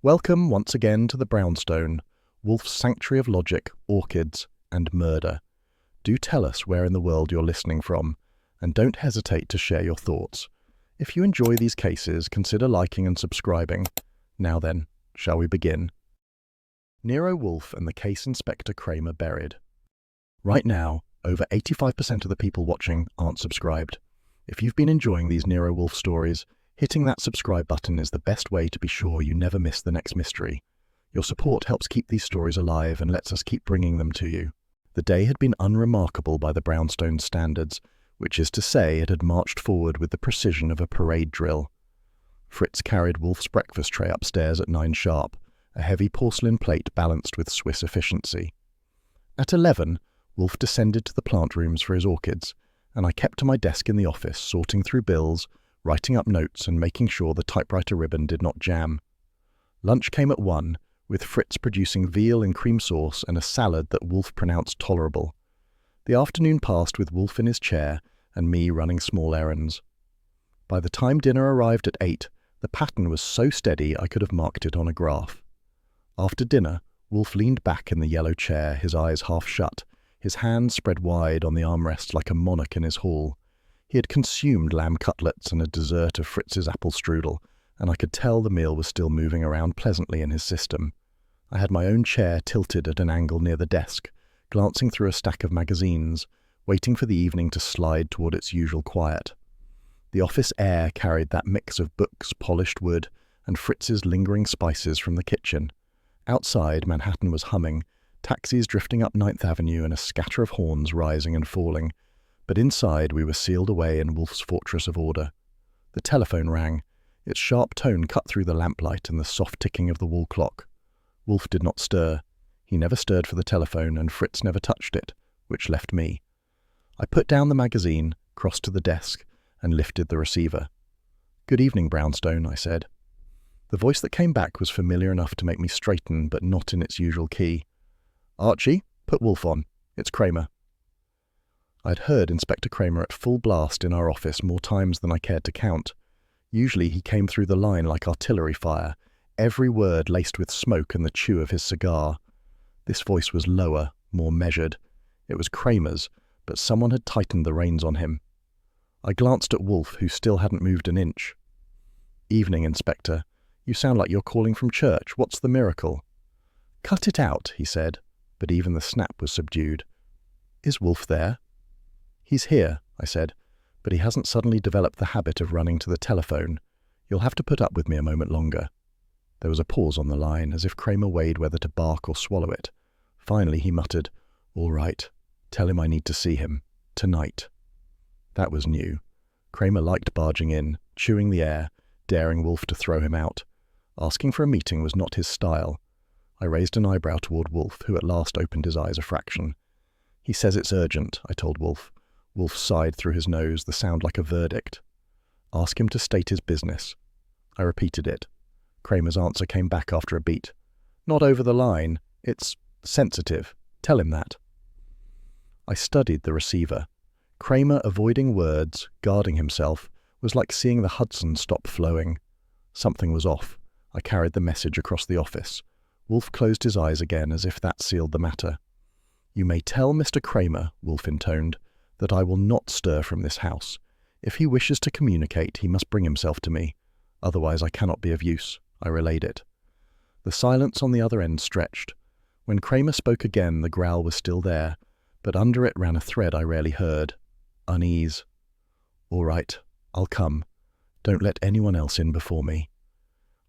Welcome once again to the Brownstone, Wolfe's sanctuary of logic, orchids, and murder. Do tell us where in the world you're listening from, and don't hesitate to share your thoughts. If you enjoy these cases, consider liking and subscribing. Now then, shall we begin? Nero Wolfe and the case Inspector Cramer buried. Right now, over 85% of the people watching aren't subscribed. If you've been enjoying these Nero Wolfe stories, hitting that subscribe button is the best way to be sure you never miss the next mystery. Your support helps keep these stories alive and lets us keep bringing them to you. The day had been unremarkable by the Brownstone standards, which is to say it had marched forward with the precision of a parade drill. Fritz carried Wolfe's breakfast tray upstairs at 9 sharp, a heavy porcelain plate balanced with Swiss efficiency. At 11, Wolfe descended to the plant rooms for his orchids, and I kept to my desk in the office, sorting through bills, writing up notes and making sure the typewriter ribbon did not jam. Lunch came at 1, with Fritz producing veal and cream sauce and a salad that Wolfe pronounced tolerable. The afternoon passed with Wolfe in his chair and me running small errands. By the time dinner arrived at 8, the pattern was so steady I could have marked it on a graph. After dinner, Wolfe leaned back in the yellow chair, his eyes half shut, his hands spread wide on the armrests like a monarch in his hall. He had consumed lamb cutlets and a dessert of Fritz's apple strudel, and I could tell the meal was still moving around pleasantly in his system. I had my own chair tilted at an angle near the desk, glancing through a stack of magazines, waiting for the evening to slide toward its usual quiet. The office air carried that mix of books, polished wood, and Fritz's lingering spices from the kitchen. Outside, Manhattan was humming, taxis drifting up 9th Avenue and a scatter of horns rising and falling. But inside we were sealed away in Wolfe's fortress of order. The telephone rang, its sharp tone cut through the lamplight and the soft ticking of the wall clock. Wolfe did not stir. He never stirred for the telephone, and Fritz never touched it, which left me. I put down the magazine, crossed to the desk, and lifted the receiver. "Good evening, Brownstone," I said. The voice that came back was familiar enough to make me straighten, but not in its usual key. "Archie, put Wolfe on. It's Cramer." I'd heard Inspector Cramer at full blast in our office more times than I cared to count. Usually he came through the line like artillery fire, every word laced with smoke and the chew of his cigar. This voice was lower, more measured. It was Cramer's, but someone had tightened the reins on him. I glanced at Wolfe, who still hadn't moved an inch. "Evening, Inspector. You sound like you're calling from church. What's the miracle?" "Cut it out," he said, but even the snap was subdued. "Is Wolfe there?" "He's here," I said, "but he hasn't suddenly developed the habit of running to the telephone. You'll have to put up with me a moment longer." There was a pause on the line, as if Cramer weighed whether to bark or swallow it. Finally he muttered, "All right. Tell him I need to see him. Tonight." That was new. Cramer liked barging in, chewing the air, daring Wolfe to throw him out. Asking for a meeting was not his style. I raised an eyebrow toward Wolfe, who at last opened his eyes a fraction. "He says it's urgent," I told Wolfe. Wolfe sighed through his nose, the sound like a verdict. "Ask him to state his business." I repeated it. Cramer's answer came back after a beat. "Not over the line. It's sensitive. Tell him that." I studied the receiver. Cramer avoiding words, guarding himself, was like seeing the Hudson stop flowing. Something was off. I carried the message across the office. Wolfe closed his eyes again as if that sealed the matter. "You may tell Mr. Cramer," Wolfe intoned, "that I will not stir from this house. If he wishes to communicate, he must bring himself to me. Otherwise I cannot be of use." I relayed it. The silence on the other end stretched. When Cramer spoke again, the growl was still there, but under it ran a thread I rarely heard. Unease. "All right, I'll come. Don't let anyone else in before me."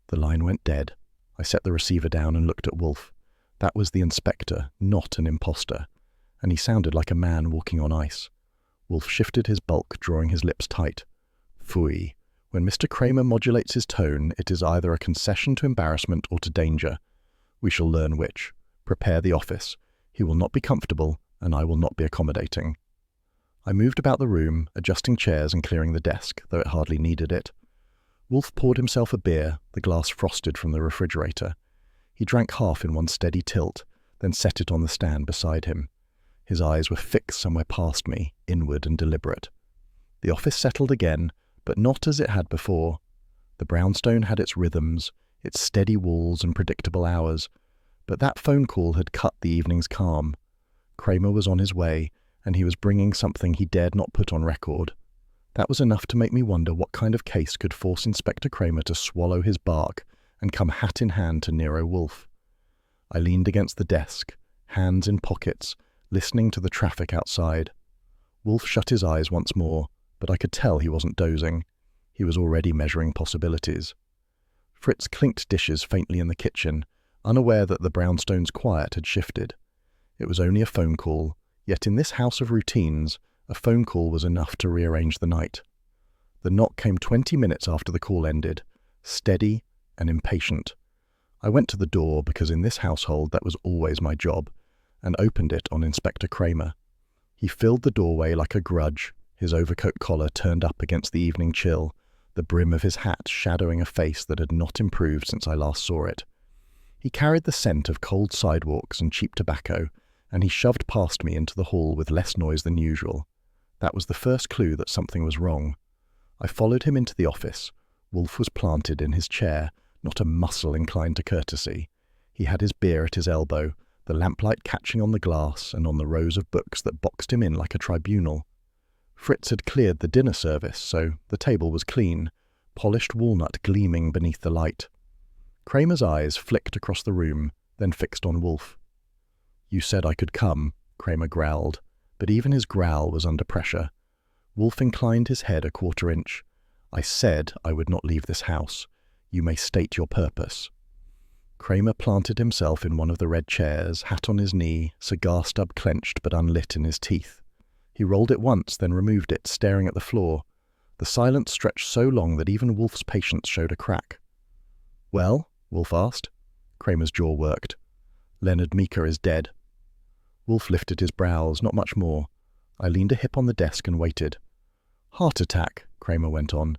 The line went dead. I set the receiver down and looked at Wolfe. That was the inspector, not an imposter, and he sounded like a man walking on ice. Wolfe shifted his bulk, drawing his lips tight. "Phooey. When Mr. Cramer modulates his tone, it is either a concession to embarrassment or to danger. We shall learn which. Prepare the office. He will not be comfortable, and I will not be accommodating." I moved about the room, adjusting chairs and clearing the desk, though it hardly needed it. Wolfe poured himself a beer, the glass frosted from the refrigerator. He drank half in one steady tilt, then set it on the stand beside him. His eyes were fixed somewhere past me, inward and deliberate. The office settled again, but not as it had before. The Brownstone had its rhythms, its steady walls and predictable hours, but that phone call had cut the evening's calm. Cramer was on his way, and he was bringing something he dared not put on record. That was enough to make me wonder what kind of case could force Inspector Cramer to swallow his bark and come hat in hand to Nero Wolfe. I leaned against the desk, hands in pockets, listening to the traffic outside. Wolfe shut his eyes once more, but I could tell he wasn't dozing. He was already measuring possibilities. Fritz clinked dishes faintly in the kitchen, unaware that the brownstone's quiet had shifted. It was only a phone call, yet in this house of routines, a phone call was enough to rearrange the night. The knock came 20 minutes after the call ended, steady and impatient. I went to the door because in this household that was always my job, and opened it on Inspector Cramer. He filled the doorway like a grudge, his overcoat collar turned up against the evening chill, the brim of his hat shadowing a face that had not improved since I last saw it. He carried the scent of cold sidewalks and cheap tobacco, and he shoved past me into the hall with less noise than usual. That was the first clue that something was wrong. I followed him into the office. Wolfe was planted in his chair, not a muscle inclined to courtesy. He had his beer at his elbow, the lamplight catching on the glass and on the rows of books that boxed him in like a tribunal. Fritz had cleared the dinner service, so the table was clean, polished walnut gleaming beneath the light. Cramer's eyes flicked across the room, then fixed on Wolfe. "You said I could come," Cramer growled, but even his growl was under pressure. Wolfe inclined his head a quarter inch. "I said I would not leave this house. You may state your purpose." Cramer planted himself in one of the red chairs, hat on his knee, cigar stub clenched but unlit in his teeth. He rolled it once, then removed it, staring at the floor. The silence stretched so long that even Wolfe's patience showed a crack. "Well?" Wolfe asked. Cramer's jaw worked. "Leonard Meeker is dead." Wolfe lifted his brows, not much more. I leaned a hip on the desk and waited. "Heart attack," Cramer went on.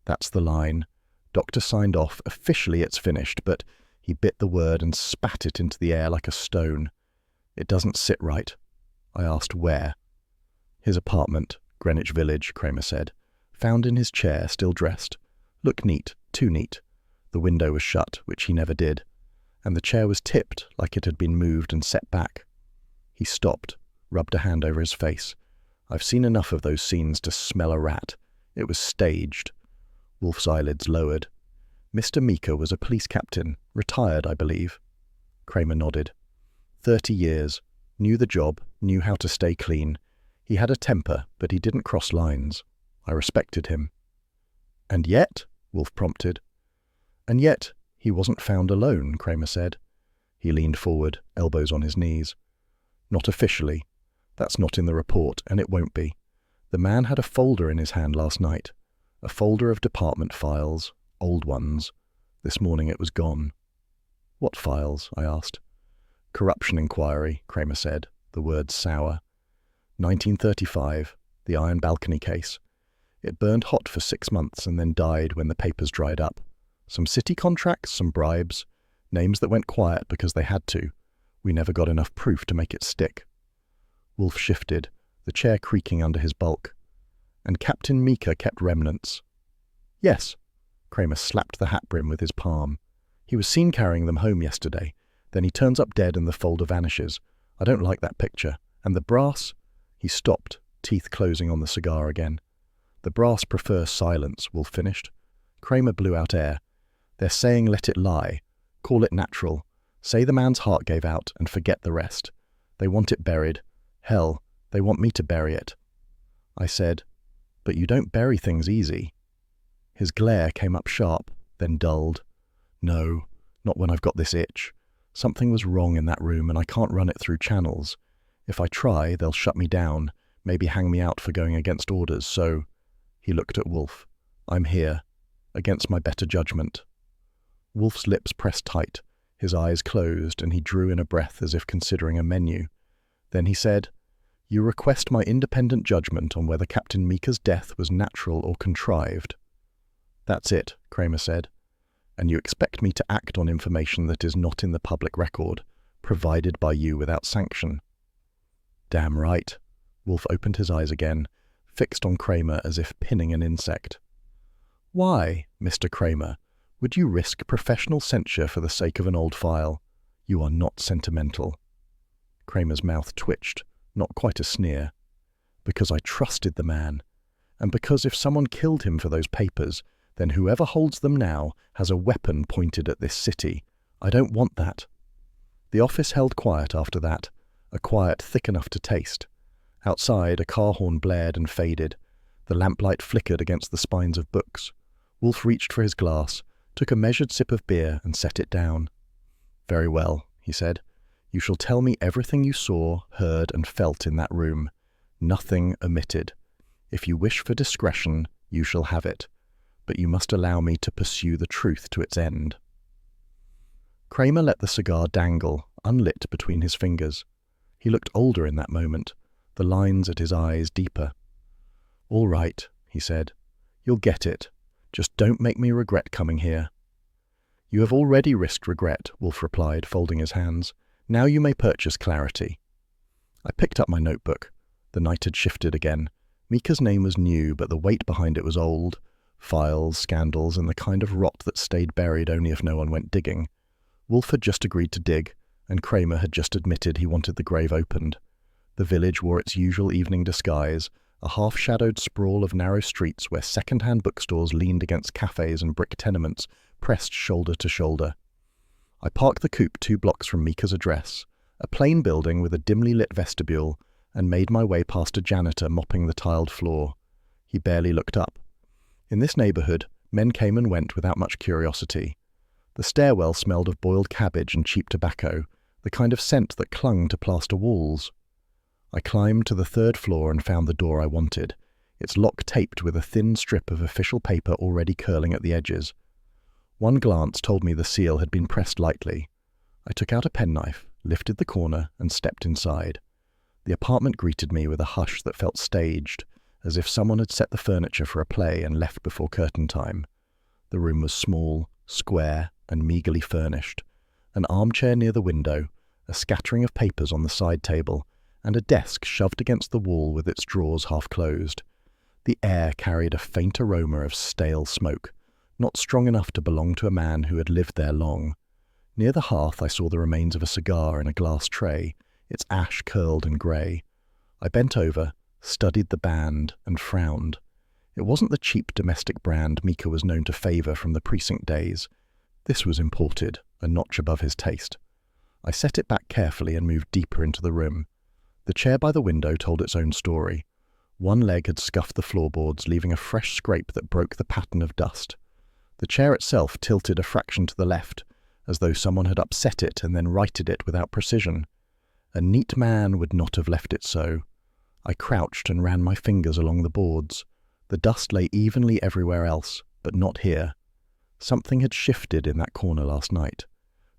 "That's the line. Doctor signed off. Officially it's finished, but..." He bit the word and spat it into the air like a stone. "It doesn't sit right." I asked where. "His apartment, Greenwich Village," Cramer said. "Found in his chair, still dressed. Looked neat, too neat. The window was shut, which he never did. And the chair was tipped, like it had been moved and set back." He stopped, rubbed a hand over his face. "I've seen enough of those scenes to smell a rat. It was staged." Wolfe's eyelids lowered. "Mr. Meeker was a police captain, retired, I believe." Cramer nodded. 30 years, knew the job, knew how to stay clean. He had a temper, but he didn't cross lines. I respected him. "And yet?" Wolfe prompted. "And yet, he wasn't found alone," Cramer said. He leaned forward, elbows on his knees. "Not officially. That's not in the report, and it won't be. The man had a folder in his hand last night. A folder of department files, old ones. This morning it was gone." "What files?" I asked. "Corruption inquiry," Cramer said, the words sour. 1935, the iron balcony case. It burned hot for 6 months and then died when the papers dried up. Some city contracts, some bribes, names that went quiet because they had to. We never got enough proof to make it stick." Wolfe shifted, the chair creaking under his bulk. "And Captain Meeker kept remnants." "Yes." Cramer slapped the hat brim with his palm. "He was seen carrying them home yesterday. Then he turns up dead and the folder vanishes. I don't like that picture. And the brass..." He stopped, teeth closing on the cigar again. "The brass prefer silence," Wolfe finished. Cramer blew out air. "They're saying let it lie. Call it natural. Say the man's heart gave out and forget the rest. They want it buried. Hell, they want me to bury it." I said, "But you don't bury things easy." His glare came up sharp, then dulled. "No, not when I've got this itch. Something was wrong in that room and I can't run it through channels. If I try, they'll shut me down, maybe hang me out for going against orders, so..." He looked at Wolfe. "I'm here, against my better judgment." Wolfe's lips pressed tight, his eyes closed, and he drew in a breath as if considering a menu. Then he said, "You request my independent judgment on whether Captain Meeker's death was natural or contrived." "That's it," Cramer said. "And you expect me to act on information that is not in the public record, provided by you without sanction." "Damn right." Wolfe opened his eyes again, fixed on Cramer as if pinning an insect. "Why, Mr. Cramer, Would you risk professional censure for the sake of an old file? You are not sentimental." Cramer's mouth twitched, not quite a sneer. "Because I trusted the man. And because if someone killed him for those papers, then whoever holds them now has a weapon pointed at this city. I don't want that." The office held quiet after that, a quiet thick enough to taste. Outside, a car horn blared and faded. The lamplight flickered against the spines of books. Wolfe reached for his glass, took a measured sip of beer, and set it down. "Very well," he said. "You shall tell me everything you saw, heard, and felt in that room. Nothing omitted. If you wish for discretion, you shall have it. But you must allow me to pursue the truth to its end." Cramer let the cigar dangle, unlit between his fingers. He looked older in that moment, the lines at his eyes deeper. "All right," he said. "You'll get it. Just don't make me regret coming here." "You have already risked regret," Wolfe replied, folding his hands. "Now you may purchase clarity." I picked up my notebook. The night had shifted again. Mika's name was new, but the weight behind it was old. Files, scandals, and the kind of rot that stayed buried only if no one went digging. Wolfe had just agreed to dig, and Cramer had just admitted he wanted the grave opened. The village wore its usual evening disguise, a half-shadowed sprawl of narrow streets where second-hand bookstores leaned against cafes and brick tenements, pressed shoulder to shoulder. I parked the coupe 2 blocks from Mika's address, a plain building with a dimly lit vestibule, and made my way past a janitor mopping the tiled floor. He barely looked up. In this neighborhood, men came and went without much curiosity. The stairwell smelled of boiled cabbage and cheap tobacco, the kind of scent that clung to plaster walls. I climbed to the 3rd floor and found the door I wanted, its lock taped with a thin strip of official paper already curling at the edges. One glance told me the seal had been pressed lightly. I took out a penknife, lifted the corner, and stepped inside. The apartment greeted me with a hush that felt staged, as if someone had set the furniture for a play and left before curtain time. The room was small, square, and meagerly furnished. An armchair near the window, a scattering of papers on the side table, and a desk shoved against the wall with its drawers half closed. The air carried a faint aroma of stale smoke, not strong enough to belong to a man who had lived there long. Near the hearth I saw the remains of a cigar in a glass tray, its ash curled and grey. I bent over, studied the band, and frowned. It wasn't the cheap domestic brand Mika was known to favour from the precinct days. This was imported, a notch above his taste. I set it back carefully and moved deeper into the room. The chair by the window told its own story. One leg had scuffed the floorboards, leaving a fresh scrape that broke the pattern of dust. The chair itself tilted a fraction to the left, as though someone had upset it and then righted it without precision. A neat man would not have left it so. I crouched and ran my fingers along the boards. The dust lay evenly everywhere else, but not here. Something had shifted in that corner last night.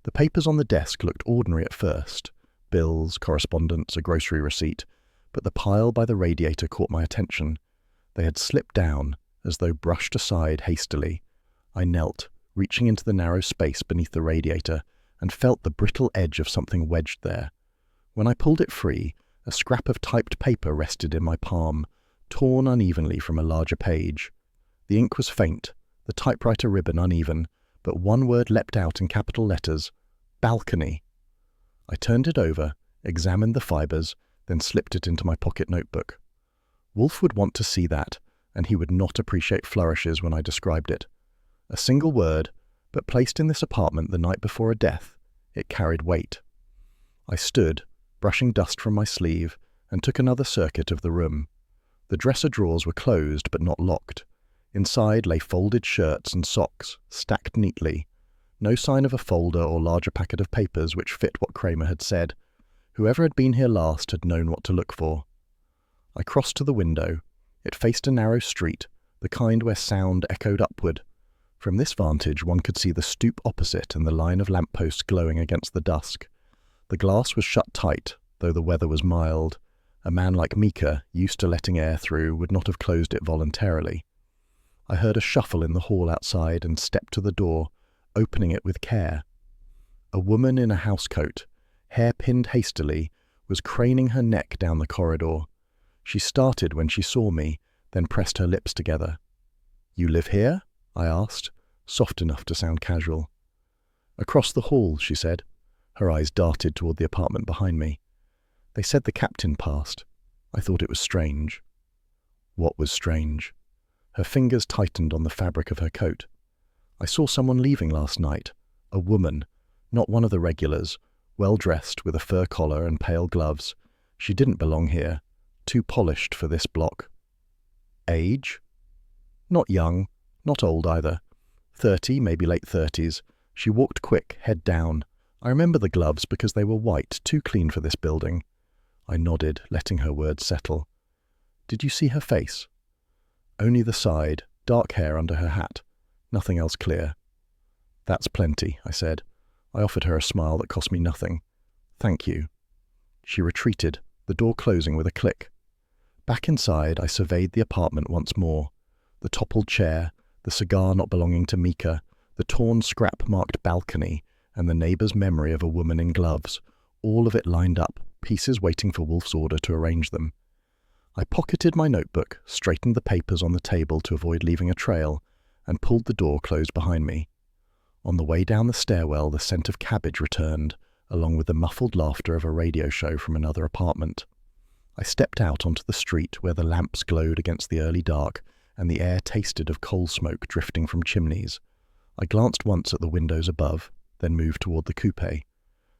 The papers on the desk looked ordinary at first. Bills, correspondence, a grocery receipt, but the pile by the radiator caught my attention. They had slipped down, as though brushed aside hastily. I knelt, reaching into the narrow space beneath the radiator, and felt the brittle edge of something wedged there. When I pulled it free, a scrap of typed paper rested in my palm, torn unevenly from a larger page. The ink was faint, the typewriter ribbon uneven, but one word leapt out in capital letters: balcony. I turned it over, examined the fibres, then slipped it into my pocket notebook. Wolfe would want to see that, and he would not appreciate flourishes when I described it. A single word, but placed in this apartment the night before a death, it carried weight. I stood, brushing dust from my sleeve, and took another circuit of the room. The dresser drawers were closed but not locked. Inside lay folded shirts and socks, stacked neatly. No sign of a folder or larger packet of papers which fit what Cramer had said. Whoever had been here last had known what to look for. I crossed to the window. It faced a narrow street, the kind where sound echoed upward. From this vantage one could see the stoop opposite and the line of lampposts glowing against the dusk. The glass was shut tight, though the weather was mild. A man like Mika, used to letting air through, would not have closed it voluntarily. I heard a shuffle in the hall outside and stepped to the door, opening it with care. A woman in a housecoat, hair pinned hastily, was craning her neck down the corridor. She started when she saw me, then pressed her lips together. "You live here?" I asked, soft enough to sound casual. "Across the hall," she said. Her eyes darted toward the apartment behind me. "They said the captain passed. I thought it was strange." What was strange? Her fingers tightened on the fabric of her coat. "I saw someone leaving last night. A woman, not one of the regulars, well-dressed with a fur collar and pale gloves. She didn't belong here. Too polished for this block." "Age?" "Not young, not old either. 30, maybe late 30s. She walked quick, head down. I remember the gloves because they were white, too clean for this building." I nodded, letting her words settle. "Did you see her face?" "Only the side, dark hair under her hat. Nothing else clear." "That's plenty," I said. I offered her a smile that cost me nothing. "Thank you." She retreated, the door closing with a click. Back inside, I surveyed the apartment once more. The toppled chair, the cigar not belonging to Mika, the torn scrap-marked balcony, and the neighbour's memory of a woman in gloves, all of it lined up, pieces waiting for Wolfe's order to arrange them. I pocketed my notebook, straightened the papers on the table to avoid leaving a trail, and pulled the door closed behind me. On the way down the stairwell, the scent of cabbage returned, along with the muffled laughter of a radio show from another apartment. I stepped out onto the street where the lamps glowed against the early dark and the air tasted of coal smoke drifting from chimneys. I glanced once at the windows above, then moved toward the coupe.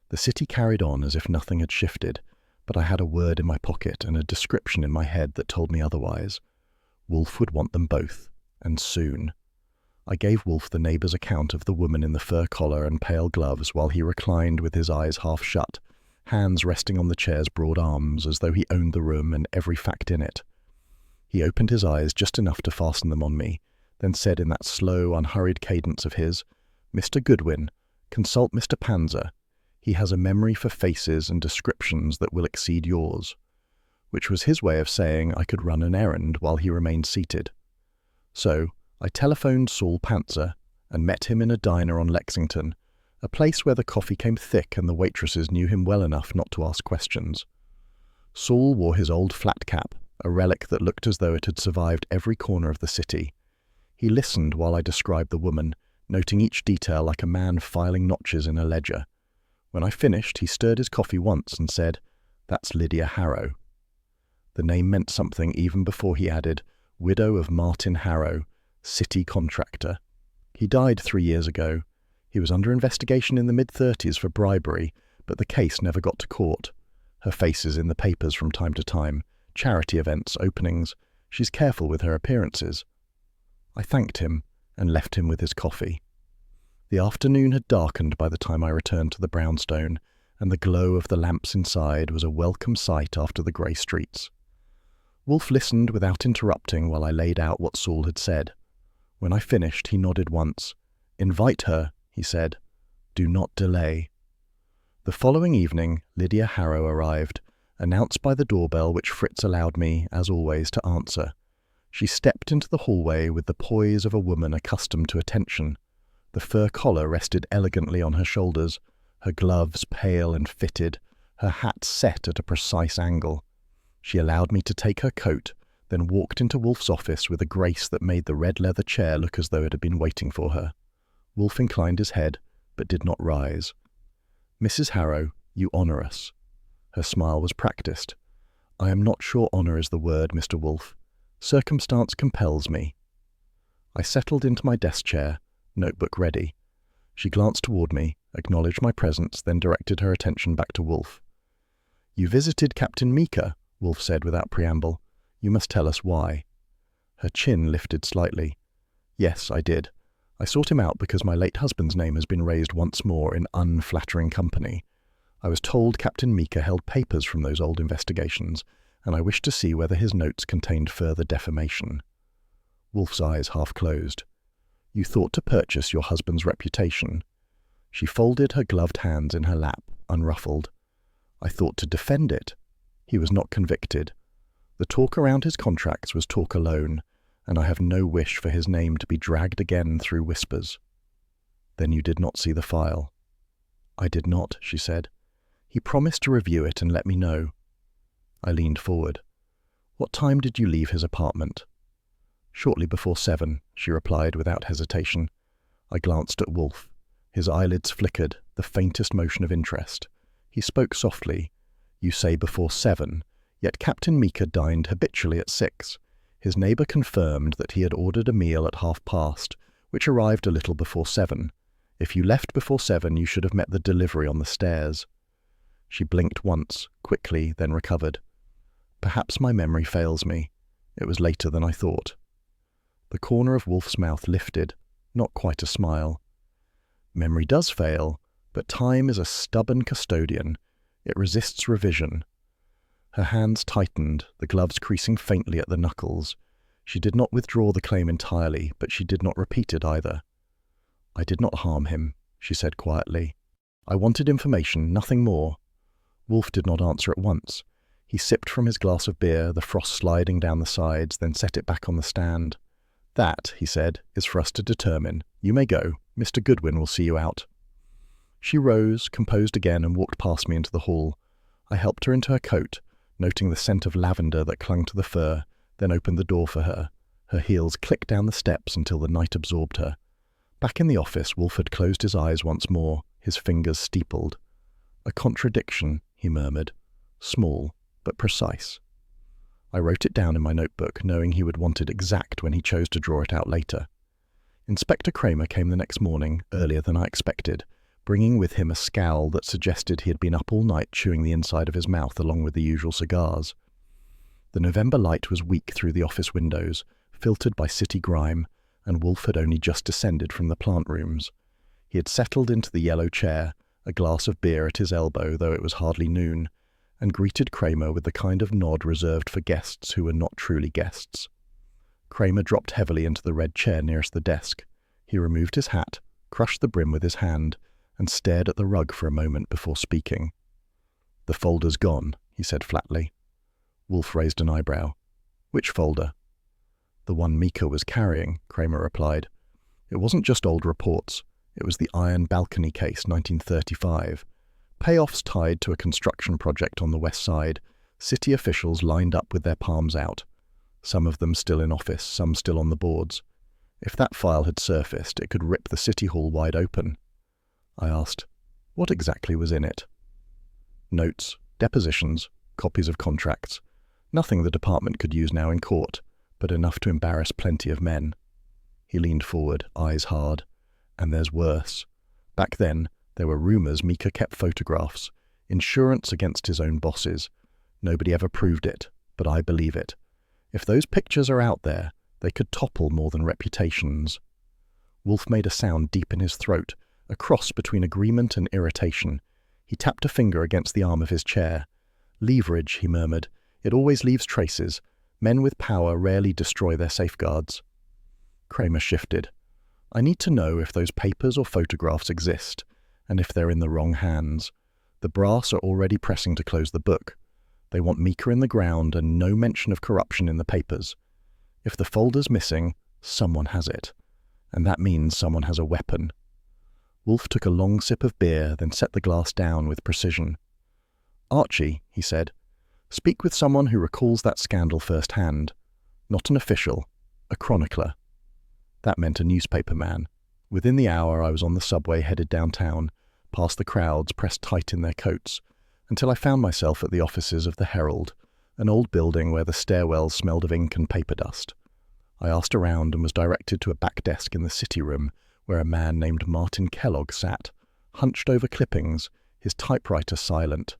The city carried on as if nothing had shifted, but I had a word in my pocket and a description in my head that told me otherwise. Wolfe would want them both, and soon. I gave Wolfe the neighbour's account of the woman in the fur collar and pale gloves while he reclined with his eyes half shut, hands resting on the chair's broad arms as though he owned the room and every fact in it. He opened his eyes just enough to fasten them on me, then said in that slow, unhurried cadence of his, "Mr. Goodwin, consult Mr. Panzer. He has a memory for faces and descriptions that will exceed yours," which was his way of saying I could run an errand while he remained seated. So I telephoned Saul Panzer and met him in a diner on Lexington, a place where the coffee came thick and the waitresses knew him well enough not to ask questions. Saul wore his old flat cap, a relic that looked as though it had survived every corner of the city. He listened while I described the woman, noting each detail like a man filing notches in a ledger. When I finished, he stirred his coffee once and said, "That's Lydia Harrow." The name meant something even before he added, "Widow of Martin Harrow, city contractor." He died 3 years ago. He was under investigation in the mid-30s for bribery, but the case never got to court. Her face is in the papers from time to time, charity events, openings. She's careful with her appearances. I thanked him and left him with his coffee. The afternoon had darkened by the time I returned to the brownstone, and the glow of the lamps inside was a welcome sight after the grey streets. Wolfe listened without interrupting while I laid out what Saul had said. When I finished, he nodded once. "Invite her," he said. "Do not delay." The following evening, Lydia Harrow arrived, announced by the doorbell which Fritz allowed me, as always, to answer. She stepped into the hallway with the poise of a woman accustomed to attention. The fur collar rested elegantly on her shoulders, her gloves pale and fitted, her hat set at a precise angle. She allowed me to take her coat, then walked into Wolfe's office with a grace that made the red leather chair look as though it had been waiting for her. Wolfe inclined his head, but did not rise. "Mrs. Harrow, you honour us." Her smile was practised. "I am not sure honour is the word, Mr. Wolfe. Circumstance compels me." I settled into my desk chair, notebook ready. She glanced toward me, acknowledged my presence, then directed her attention back to Wolfe. "You visited Captain Mika," Wolfe said without preamble. "You must tell us why." Her chin lifted slightly. "Yes, I did. I sought him out because my late husband's name has been raised once more in unflattering company. I was told Captain Mika held papers from those old investigations, and I wished to see whether his notes contained further defamation." Wolfe's eyes half closed. "You thought to purchase your husband's reputation." She folded her gloved hands in her lap, unruffled. "I thought to defend it. He was not convicted. The talk around his contracts was talk alone, and I have no wish for his name to be dragged again through whispers." "Then you did not see the file?" "I did not," she said. "He promised to review it and let me know." I leaned forward. "What time did you leave his apartment?" "Shortly before 7, she replied without hesitation. I glanced at Wolfe. His eyelids flickered, the faintest motion of interest. He spoke softly. "You say before 7, yet Captain Meeker dined habitually at 6. His neighbour confirmed that he had ordered a meal at past, which arrived a little before 7. If you left before 7, you should have met the delivery on the stairs." She blinked once, quickly, then recovered. Perhaps my memory fails me. It was later than I thought. The corner of Wolfe's mouth lifted, not quite a smile. Memory does fail, but time is a stubborn custodian. It resists revision. Her hands tightened, the gloves creasing faintly at the knuckles. She did not withdraw the claim entirely, but she did not repeat it either. "I did not harm him," she said quietly. "I wanted information, nothing more." Wolfe did not answer at once. He sipped from his glass of beer, the frost sliding down the sides, then set it back on the stand. "That," he said, "is for us to determine. You may go. Mr. Goodwin will see you out." She rose, composed again, and walked past me into the hall. I helped her into her coat, noting the scent of lavender that clung to the fur, then opened the door for her. Her heels clicked down the steps until the night absorbed her. Back in the office, Wolfe had closed his eyes once more, his fingers steepled. "A contradiction," he murmured. "Small, but precise." I wrote it down in my notebook, knowing he would want it exact when he chose to draw it out later. Inspector Cramer came the next morning, earlier than I expected, bringing with him a scowl that suggested he had been up all night chewing the inside of his mouth along with the usual cigars. The November light was weak through the office windows, filtered by city grime, and Wolfe had only just descended from the plant rooms. He had settled into the yellow chair, a glass of beer at his elbow, though it was hardly noon, and greeted Cramer with the kind of nod reserved for guests who were not truly guests. Cramer dropped heavily into the red chair nearest the desk. He removed his hat, crushed the brim with his hand, and stared at the rug for a moment before speaking. "The folder's gone," he said flatly. Wolfe raised an eyebrow. "Which folder?" "The one Meeker was carrying," Cramer replied. "It wasn't just old reports. It was the iron balcony case, 1935. Payoffs tied to a construction project on the west side, city officials lined up with their palms out. Some of them still in office, some still on the boards. If that file had surfaced, it could rip the city hall wide open." I asked, "What exactly was in it?" "Notes, depositions, copies of contracts. Nothing the department could use now in court, but enough to embarrass plenty of men." He leaned forward, eyes hard. "And there's worse. Back then, there were rumours Meeker kept photographs, insurance against his own bosses. Nobody ever proved it, but I believe it. If those pictures are out there, they could topple more than reputations." Wolfe made a sound deep in his throat, a cross between agreement and irritation. He tapped a finger against the arm of his chair. "Leverage," he murmured. "It always leaves traces. Men with power rarely destroy their safeguards." Cramer shifted. "I need to know if those papers or photographs exist, and if they're in the wrong hands. The brass are already pressing to close the book. They want Meeker in the ground and no mention of corruption in the papers. If the folder's missing, someone has it. And that means someone has a weapon." Wolfe took a long sip of beer, then set the glass down with precision. "Archie," he said, "speak with someone who recalls that scandal firsthand. Not an official, a chronicler." That meant a newspaper man. Within the hour, I was on the subway headed downtown, past the crowds pressed tight in their coats, until I found myself at the offices of the Herald, an old building where the stairwells smelled of ink and paper dust. I asked around and was directed to a back desk in the city room where a man named Martin Kellogg sat, hunched over clippings, his typewriter silent.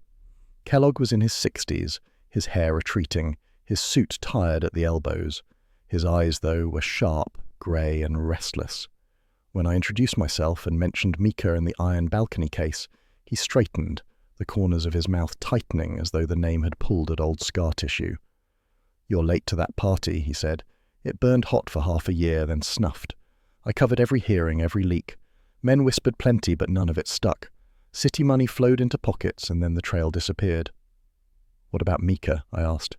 Kellogg was in his 60s, his hair retreating, his suit tired at the elbows. His eyes, though, were sharp, grey and restless. When I introduced myself and mentioned Meeker and the iron balcony case, he straightened, the corners of his mouth tightening as though the name had pulled at old scar tissue. "You're late to that party," he said. "It burned hot for half a year, then snuffed. I covered every hearing, every leak. Men whispered plenty, but none of it stuck. City money flowed into pockets, and then the trail disappeared." "What about Meeker?" I asked.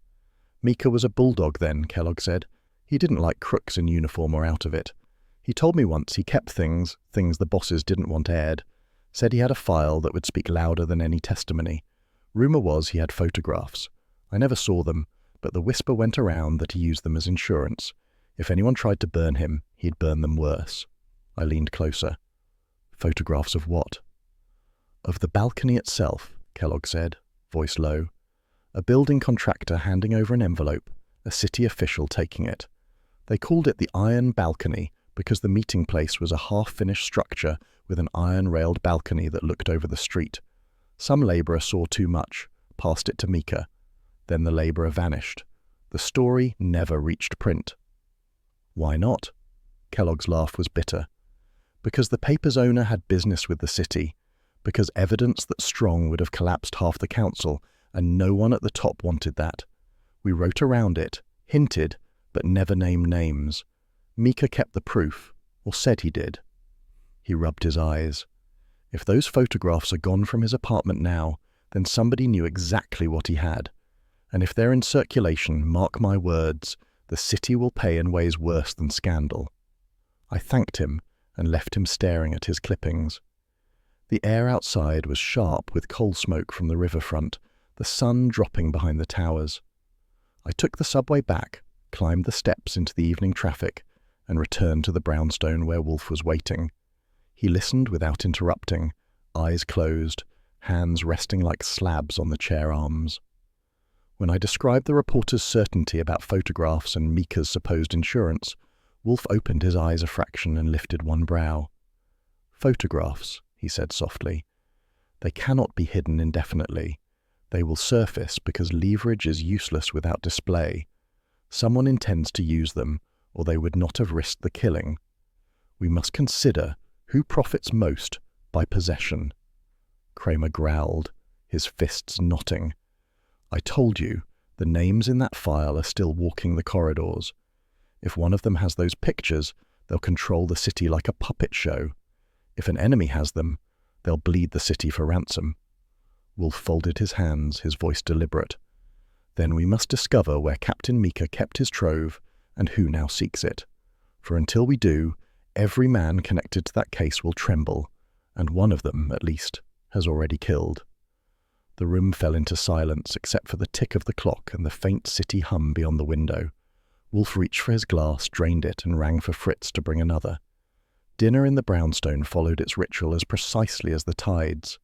"Meeker was a bulldog then," Kellogg said. "He didn't like crooks in uniform or out of it. He told me once he kept things the bosses didn't want aired. Said he had a file that would speak louder than any testimony. Rumour was he had photographs. I never saw them, but the whisper went around that he used them as insurance. If anyone tried to burn him, he'd burn them worse." I leaned closer. Photographs of what? Of the balcony itself, Kellogg said, voice low. A building contractor handing over an envelope, a city official taking it. They called it the Iron Balcony because the meeting place was a half-finished structure with an iron-railed balcony that looked over the street. Some labourer saw too much, passed it to Mika. Then the labourer vanished. The story never reached print. Why not? Kellogg's laugh was bitter. Because the paper's owner had business with the city, because evidence that strong would have collapsed half the council, and no one at the top wanted that. We wrote around it, hinted, but never named names. Mika kept the proof, or said he did. He rubbed his eyes. If those photographs are gone from his apartment now, then somebody knew exactly what he had. And if they're in circulation, mark my words, the city will pay in ways worse than scandal. I thanked him and left him staring at his clippings. The air outside was sharp with coal smoke from the riverfront, the sun dropping behind the towers. I took the subway back, climbed the steps into the evening traffic, and returned to the brownstone where Wolfe was waiting. He listened without interrupting, eyes closed, hands resting like slabs on the chair arms. When I described the reporter's certainty about photographs and Mika's supposed insurance, Wolfe opened his eyes a fraction and lifted one brow. Photographs, he said softly. They cannot be hidden indefinitely. They will surface because leverage is useless without display. Someone intends to use them, or they would not have risked the killing. We must consider who profits most by possession. Cramer growled, his fists knotting. I told you, the names in that file are still walking the corridors. If one of them has those pictures, they'll control the city like a puppet show. If an enemy has them, they'll bleed the city for ransom. Wolfe folded his hands, his voice deliberate. Then we must discover where Captain Mika kept his trove and who now seeks it. For until we do, every man connected to that case will tremble, and one of them, at least, has already killed. The room fell into silence except for the tick of the clock and the faint city hum beyond the window. Wolfe reached for his glass, drained it, and rang for Fritz to bring another. Dinner in the brownstone followed its ritual as precisely as the tides.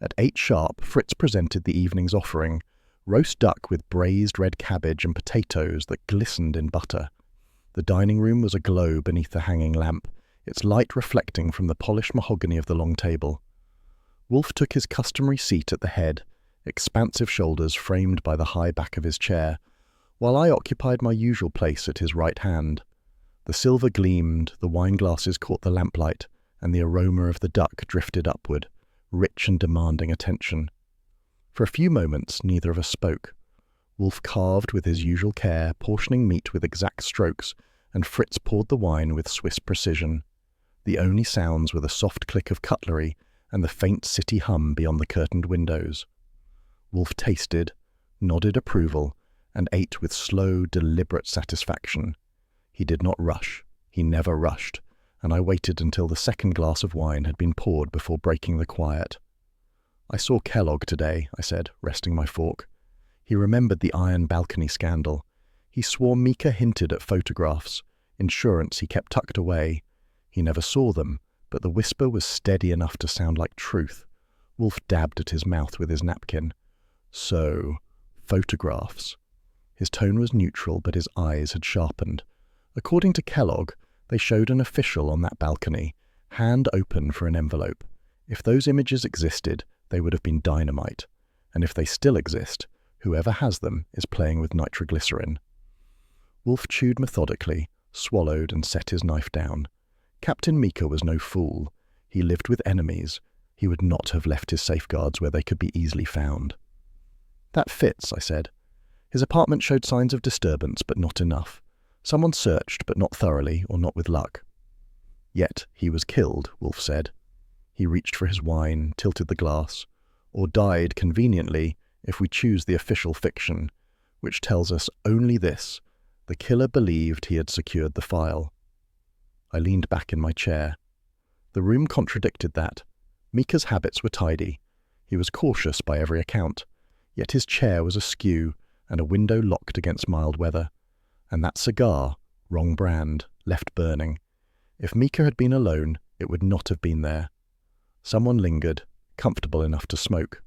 At 8 sharp, Fritz presented the evening's offering, roast duck with braised red cabbage and potatoes that glistened in butter. The dining room was aglow beneath the hanging lamp, its light reflecting from the polished mahogany of the long table. Wolfe took his customary seat at the head, expansive shoulders framed by the high back of his chair, while I occupied my usual place at his right hand. The silver gleamed, the wine glasses caught the lamplight, and the aroma of the duck drifted upward, rich and demanding attention. For a few moments neither of us spoke. Wolfe carved with his usual care, portioning meat with exact strokes, and Fritz poured the wine with Swiss precision. The only sounds were the soft click of cutlery and the faint city hum beyond the curtained windows. Wolfe tasted, nodded approval, and ate with slow, deliberate satisfaction. He did not rush. He never rushed, and I waited until the second glass of wine had been poured before breaking the quiet. I saw Kellogg today, I said, resting my fork. He remembered the iron balcony scandal. He swore Mika hinted at photographs, insurance he kept tucked away. He never saw them, but the whisper was steady enough to sound like truth. Wolfe dabbed at his mouth with his napkin. So, photographs. His tone was neutral, but his eyes had sharpened. According to Kellogg, they showed an official on that balcony, hand open for an envelope. If those images existed, they would have been dynamite. And if they still exist, whoever has them is playing with nitroglycerin. Wolfe chewed methodically, swallowed, and set his knife down. Captain Mika was no fool. He lived with enemies. He would not have left his safeguards where they could be easily found. That fits, I said. His apartment showed signs of disturbance, but not enough. Someone searched, but not thoroughly, or not with luck. Yet he was killed, Wolfe said. He reached for his wine, tilted the glass, or died conveniently, if we choose the official fiction, which tells us only this: the killer believed he had secured the file. I leaned back in my chair. The room contradicted that. Mika's habits were tidy. He was cautious by every account, yet his chair was askew and a window locked against mild weather. And that cigar, wrong brand, left burning. If Mika had been alone, it would not have been there. Someone lingered, comfortable enough to smoke.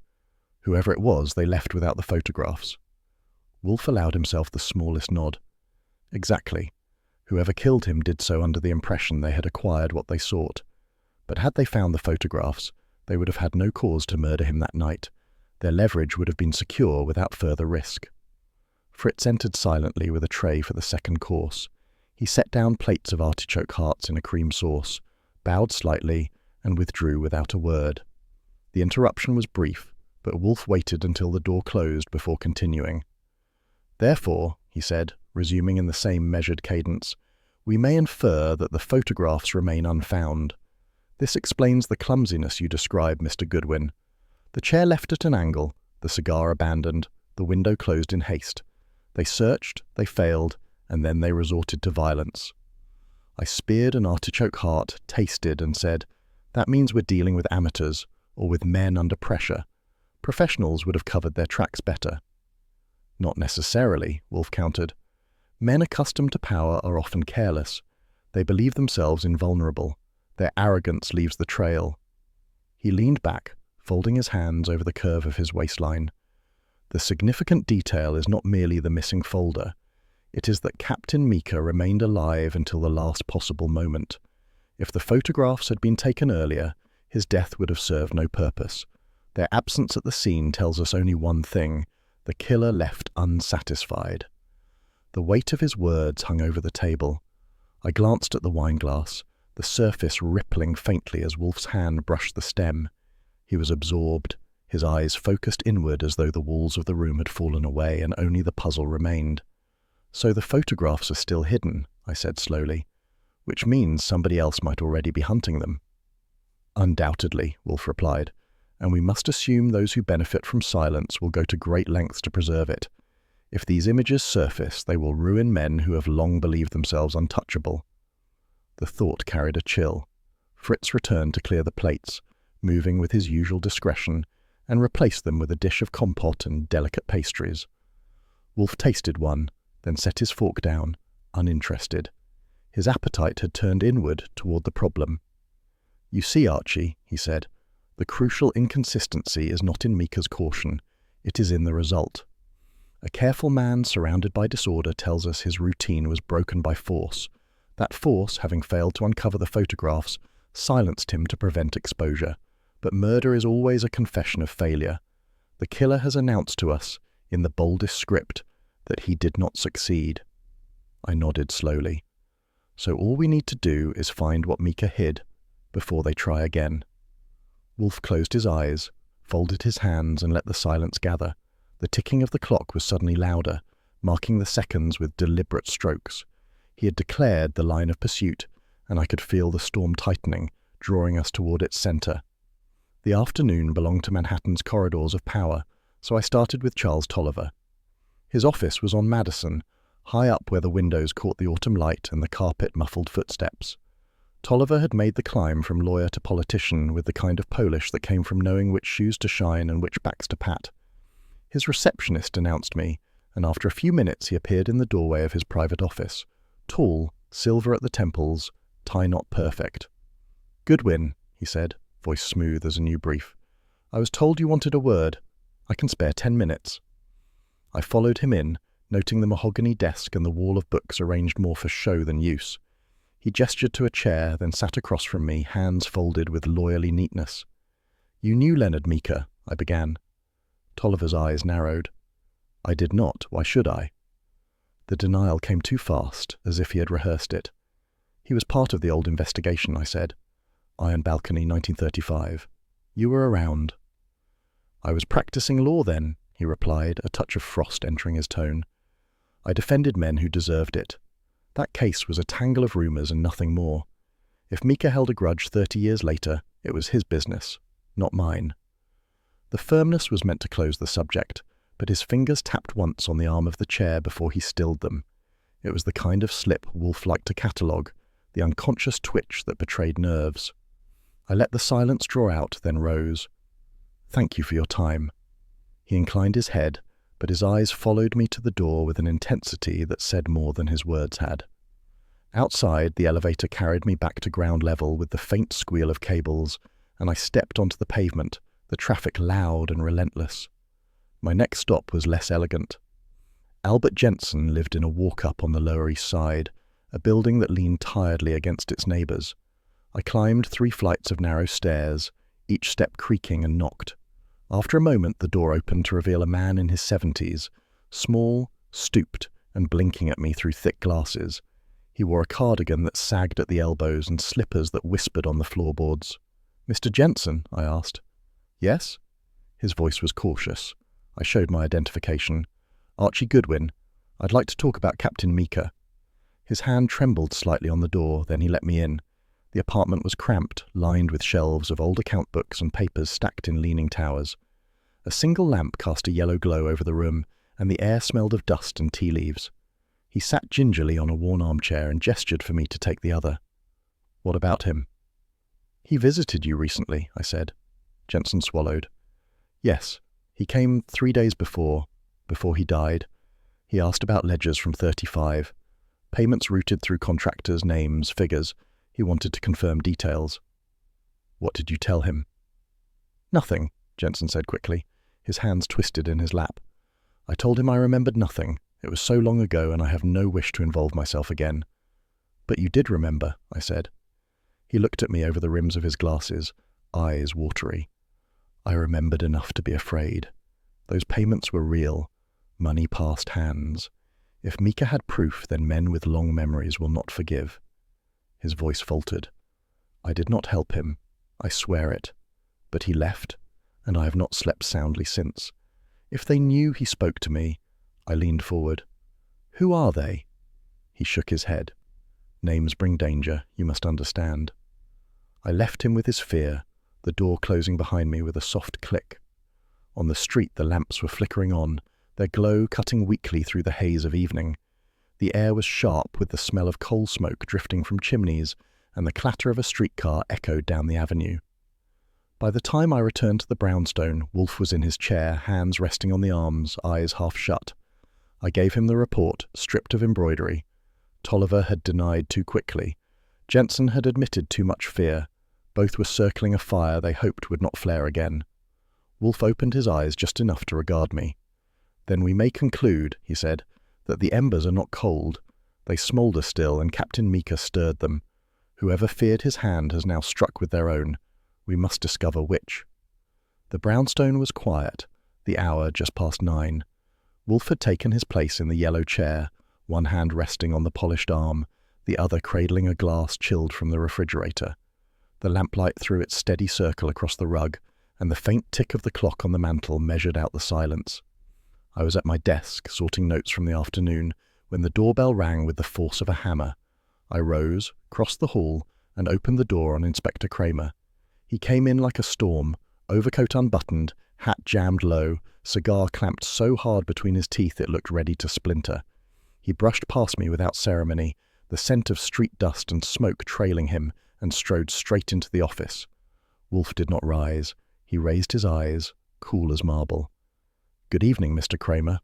Whoever it was, they left without the photographs. Wolfe allowed himself the smallest nod. Exactly. Whoever killed him did so under the impression they had acquired what they sought. But had they found the photographs, they would have had no cause to murder him that night. Their leverage would have been secure without further risk. Fritz entered silently with a tray for the second course. He set down plates of artichoke hearts in a cream sauce, bowed slightly, and withdrew without a word. The interruption was brief, but Wolfe waited until the door closed before continuing. "Therefore," he said, resuming in the same measured cadence, "we may infer that the photographs remain unfound. This explains the clumsiness you describe, Mr. Goodwin. The chair left at an angle, the cigar abandoned, the window closed in haste. They searched, they failed, and then they resorted to violence." I speared an artichoke heart, tasted, and said, "That means we're dealing with amateurs, or with men under pressure. Professionals would have covered their tracks better." "Not necessarily," Wolfe countered. "Men accustomed to power are often careless. They believe themselves invulnerable. Their arrogance leaves the trail." He leaned back, folding his hands over the curve of his waistline. "The significant detail is not merely the missing folder. It is that Captain Mika remained alive until the last possible moment. If the photographs had been taken earlier, his death would have served no purpose. Their absence at the scene tells us only one thing: the killer left unsatisfied." The weight of his words hung over the table. I glanced at the wineglass, the surface rippling faintly as Wolfe's hand brushed the stem. He was absorbed, his eyes focused inward as though the walls of the room had fallen away and only the puzzle remained. "So the photographs are still hidden," I said slowly, "which means somebody else might already be hunting them." "Undoubtedly," Wolfe replied, "and we must assume those who benefit from silence will go to great lengths to preserve it. If these images surface, they will ruin men who have long believed themselves untouchable." The thought carried a chill. Fritz returned to clear the plates, moving with his usual discretion, and replaced them with a dish of compote and delicate pastries. Wolfe tasted one, then set his fork down, uninterested. His appetite had turned inward toward the problem. "You see, Archie," he said, "the crucial inconsistency is not in Mika's caution, it is in the result. A careful man surrounded by disorder tells us his routine was broken by force. That force, having failed to uncover the photographs, silenced him to prevent exposure. But murder is always a confession of failure. The killer has announced to us, in the boldest script, that he did not succeed." I nodded slowly. "So all we need to do is find what Mika hid, before they try again." Wolfe closed his eyes, folded his hands, and let the silence gather. The ticking of the clock was suddenly louder, marking the seconds with deliberate strokes. He had declared the line of pursuit, and I could feel the storm tightening, drawing us toward its center. The afternoon belonged to Manhattan's corridors of power, so I started with Charles Tolliver. His office was on Madison, high up where the windows caught the autumn light and the carpet muffled footsteps. Tolliver had made the climb from lawyer to politician with the kind of polish that came from knowing which shoes to shine and which backs to pat. His receptionist announced me, and after a few minutes he appeared in the doorway of his private office, tall, silver at the temples, tie knot perfect. "Goodwin," he said, voice smooth as a new brief. "I was told you wanted a word. I can spare 10 minutes. I followed him in, noting the mahogany desk and the wall of books arranged more for show than use. He gestured to a chair, then sat across from me, hands folded with lawyerly neatness. "You knew Leonard Mika," I began. Tolliver's eyes narrowed. "I did not. Why should I?" The denial came too fast, as if he had rehearsed it. "He was part of the old investigation," I said. "Iron Balcony, 1935. You were around." "I was practicing law then," he replied, a touch of frost entering his tone. "I defended men who deserved it. That case was a tangle of rumors and nothing more. If Mika held a grudge 30 years later, it was his business, not mine." The firmness was meant to close the subject, but his fingers tapped once on the arm of the chair before he stilled them. It was the kind of slip Wolfe liked to catalogue, the unconscious twitch that betrayed nerves. I let the silence draw out, then rose. "Thank you for your time." He inclined his head, but his eyes followed me to the door with an intensity that said more than his words had. Outside, the elevator carried me back to ground level with the faint squeal of cables, and I stepped onto the pavement, the traffic loud and relentless. My next stop was less elegant. Albert Jensen lived in a walk-up on the Lower East Side, a building that leaned tiredly against its neighbours. I climbed 3 flights of narrow stairs, each step creaking, and knocked. After a moment, the door opened to reveal a man in his 70s, small, stooped, and blinking at me through thick glasses. He wore a cardigan that sagged at the elbows and slippers that whispered on the floorboards. "Mr. Jensen?" I asked. "Yes?" His voice was cautious. I showed my identification. "Archie Goodwin. I'd like to talk about Captain Meeker." His hand trembled slightly on the door, then he let me in. The apartment was cramped, lined with shelves of old account books and papers stacked in leaning towers. A single lamp cast a yellow glow over the room, and the air smelled of dust and tea leaves. He sat gingerly on a worn armchair and gestured for me to take the other. "What about him?" "He visited you recently," I said. Jensen swallowed. "Yes, he came 3 days before he died. He asked about ledgers from 35. Payments routed through contractors, names, figures. He wanted to confirm details." "What did you tell him?" "Nothing," Jensen said quickly, his hands twisted in his lap. "I told him I remembered nothing. It was so long ago, and I have no wish to involve myself again." "But you did remember," I said. He looked at me over the rims of his glasses, eyes watery. "I remembered enough to be afraid. Those payments were real. Money passed hands. If Meeker had proof, then men with long memories will not forgive." His voice faltered. "I did not help him. I swear it. But he left, and I have not slept soundly since. If they knew he spoke to me—" I leaned forward. "Who are they?" He shook his head. "Names bring danger, you must understand." I left him with his fear, the door closing behind me with a soft click. On the street the lamps were flickering on, their glow cutting weakly through the haze of evening. The air was sharp with the smell of coal smoke drifting from chimneys, and the clatter of a streetcar echoed down the avenue. By the time I returned to the brownstone, Wolfe was in his chair, hands resting on the arms, eyes half shut. I gave him the report, stripped of embroidery. Tolliver had denied too quickly. Jensen had admitted too much fear. Both were circling a fire they hoped would not flare again. Wolfe opened his eyes just enough to regard me. "Then we may conclude," he said, "that the embers are not cold. They smoulder still, and Captain Meeker stirred them. Whoever feared his hand has now struck with their own. We must discover which." The brownstone was quiet, the hour just past 9. Wolfe had taken his place in the yellow chair, one hand resting on the polished arm, the other cradling a glass chilled from the refrigerator. The lamplight threw its steady circle across the rug, and the faint tick of the clock on the mantel measured out the silence. I was at my desk, sorting notes from the afternoon, when the doorbell rang with the force of a hammer. I rose, crossed the hall, and opened the door on Inspector Cramer. He came in like a storm, overcoat unbuttoned, hat jammed low, cigar clamped so hard between his teeth it looked ready to splinter. He brushed past me without ceremony, the scent of street dust and smoke trailing him, and strode straight into the office. Wolfe did not rise. He raised his eyes, cool as marble. "Good evening, Mr. Cramer."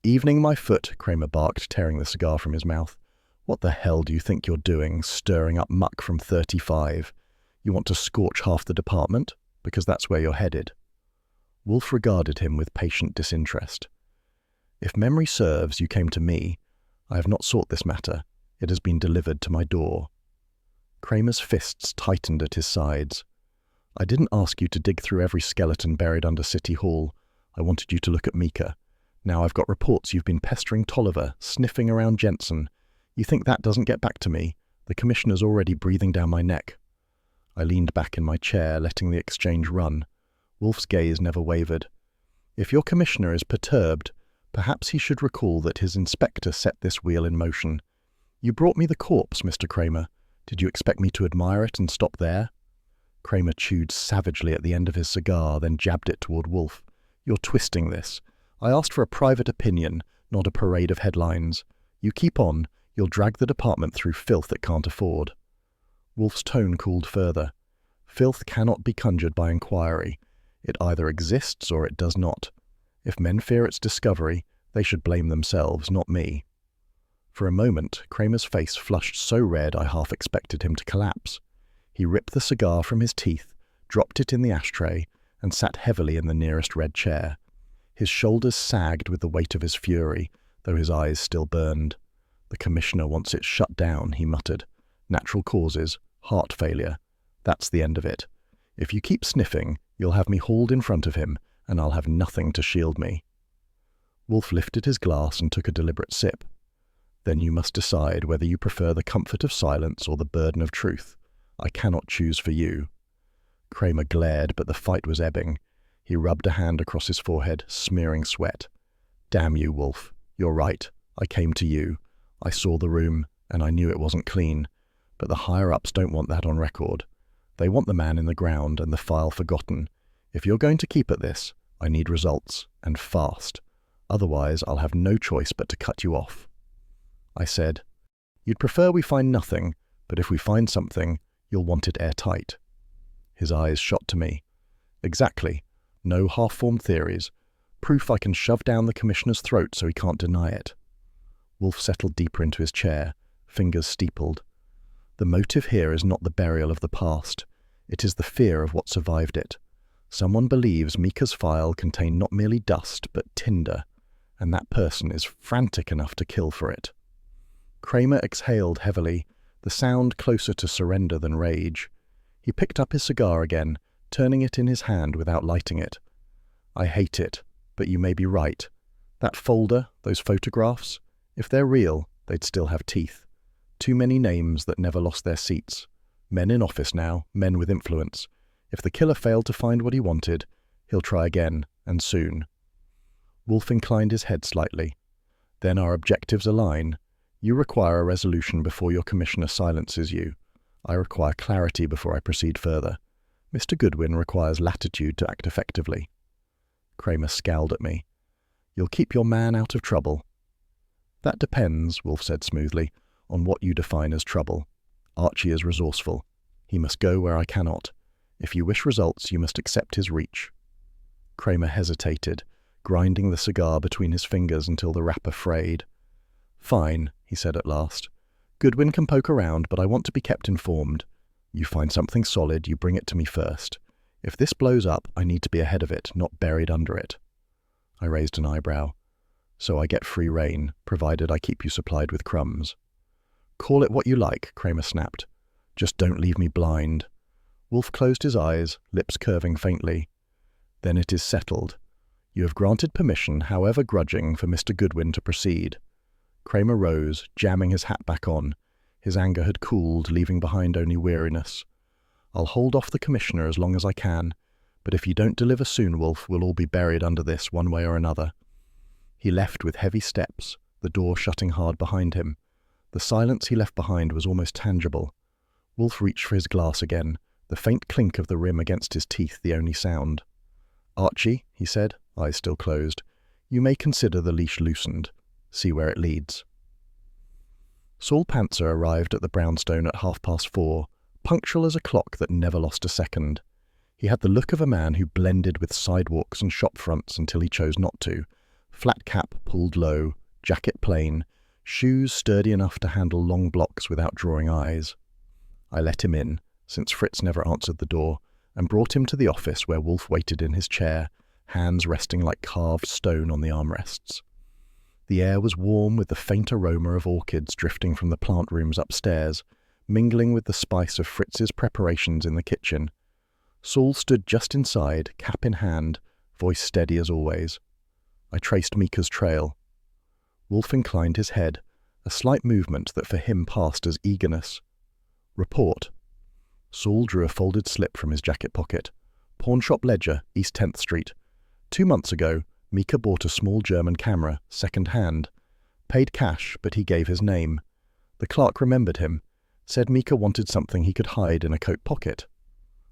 "Evening, my foot," Cramer barked, tearing the cigar from his mouth. "What the hell do you think you're doing, stirring up muck from 35? You want to scorch half the department? Because that's where you're headed." Wolfe regarded him with patient disinterest. "If memory serves, you came to me. I have not sought this matter. It has been delivered to my door." Cramer's fists tightened at his sides. "I didn't ask you to dig through every skeleton buried under City Hall. I wanted you to look at Meeker. Now I've got reports you've been pestering Tolliver, sniffing around Jensen. You think that doesn't get back to me? The commissioner's already breathing down my neck." I leaned back in my chair, letting the exchange run. Wolfe's gaze never wavered. "If your commissioner is perturbed, perhaps he should recall that his inspector set this wheel in motion. You brought me the corpse, Mr. Cramer. Did you expect me to admire it and stop there?" Cramer chewed savagely at the end of his cigar, then jabbed it toward Wolfe. "You're twisting this. I asked for a private opinion, not a parade of headlines. You keep on, you'll drag the department through filth it can't afford." Wolfe's tone cooled further. "Filth cannot be conjured by inquiry. It either exists or it does not. If men fear its discovery, they should blame themselves, not me." For a moment, Cramer's face flushed so red I half expected him to collapse. He ripped the cigar from his teeth, dropped it in the ashtray, and sat heavily in the nearest red chair. His shoulders sagged with the weight of his fury, though his eyes still burned. "The Commissioner wants it shut down," he muttered. "Natural causes, heart failure. That's the end of it. If you keep sniffing, you'll have me hauled in front of him, and I'll have nothing to shield me." Wolfe lifted his glass and took a deliberate sip. "Then you must decide whether you prefer the comfort of silence or the burden of truth. I cannot choose for you." Cramer glared, but the fight was ebbing. He rubbed a hand across his forehead, smearing sweat. "Damn you, Wolfe. You're right. I came to you. I saw the room, and I knew it wasn't clean. But the higher-ups don't want that on record. They want the man in the ground and the file forgotten. If you're going to keep at this, I need results, and fast. Otherwise, I'll have no choice but to cut you off." I said, "You'd prefer we find nothing, but if we find something, you'll want it airtight." His eyes shot to me. "Exactly. No half-formed theories. Proof I can shove down the Commissioner's throat so he can't deny it." Wolfe settled deeper into his chair, fingers steepled. "The motive here is not the burial of the past. It is the fear of what survived it. Someone believes Mika's file contained not merely dust, but tinder, and that person is frantic enough to kill for it." Cramer exhaled heavily, the sound closer to surrender than rage. He picked up his cigar again, turning it in his hand without lighting it. "I hate it, but you may be right. That folder, those photographs, if they're real, they'd still have teeth. Too many names that never lost their seats. Men in office now, men with influence. If the killer failed to find what he wanted, he'll try again, and soon." Wolfe inclined his head slightly. "Then our objectives align. You require a resolution before your Commissioner silences you. I require clarity before I proceed further. Mr. Goodwin requires latitude to act effectively." Cramer scowled at me. "You'll keep your man out of trouble." "That depends," Wolfe said smoothly, "on what you define as trouble. Archie is resourceful. He must go where I cannot. If you wish results, you must accept his reach." Cramer hesitated, grinding the cigar between his fingers until the wrapper frayed. "Fine," he said at last. "Goodwin can poke around, but I want to be kept informed. You find something solid, you bring it to me first. If this blows up, I need to be ahead of it, not buried under it." I raised an eyebrow. "So I get free rein, provided I keep you supplied with crumbs." "Call it what you like," Cramer snapped. "Just don't leave me blind." Wolfe closed his eyes, lips curving faintly. "Then it is settled. You have granted permission, however grudging, for Mr. Goodwin to proceed." Cramer rose, jamming his hat back on. His anger had cooled, leaving behind only weariness. "I'll hold off the Commissioner as long as I can, but if you don't deliver soon, Wolfe, we'll all be buried under this one way or another." He left with heavy steps, the door shutting hard behind him. The silence he left behind was almost tangible. Wolfe reached for his glass again, the faint clink of the rim against his teeth the only sound. "Archie," he said, eyes still closed, "you may consider the leash loosened. See where it leads." Saul Panther arrived at the brownstone at 4:30, punctual as a clock that never lost a second. He had the look of a man who blended with sidewalks and shop fronts until he chose not to. Flat cap pulled low, jacket plain, shoes sturdy enough to handle long blocks without drawing eyes. I let him in, since Fritz never answered the door, and brought him to the office where Wolfe waited in his chair, hands resting like carved stone on the armrests. The air was warm with the faint aroma of orchids drifting from the plant rooms upstairs, mingling with the spice of Fritz's preparations in the kitchen. Saul stood just inside, cap in hand, voice steady as always. I traced Mika's trail. Wolfe inclined his head, a slight movement that for him passed as eagerness. "Report." Saul drew a folded slip from his jacket pocket. "Pawnshop ledger, East 10th Street. 2 months ago, Mika bought a small German camera, second-hand. Paid cash, but he gave his name. The clerk remembered him, said Mika wanted something he could hide in a coat pocket.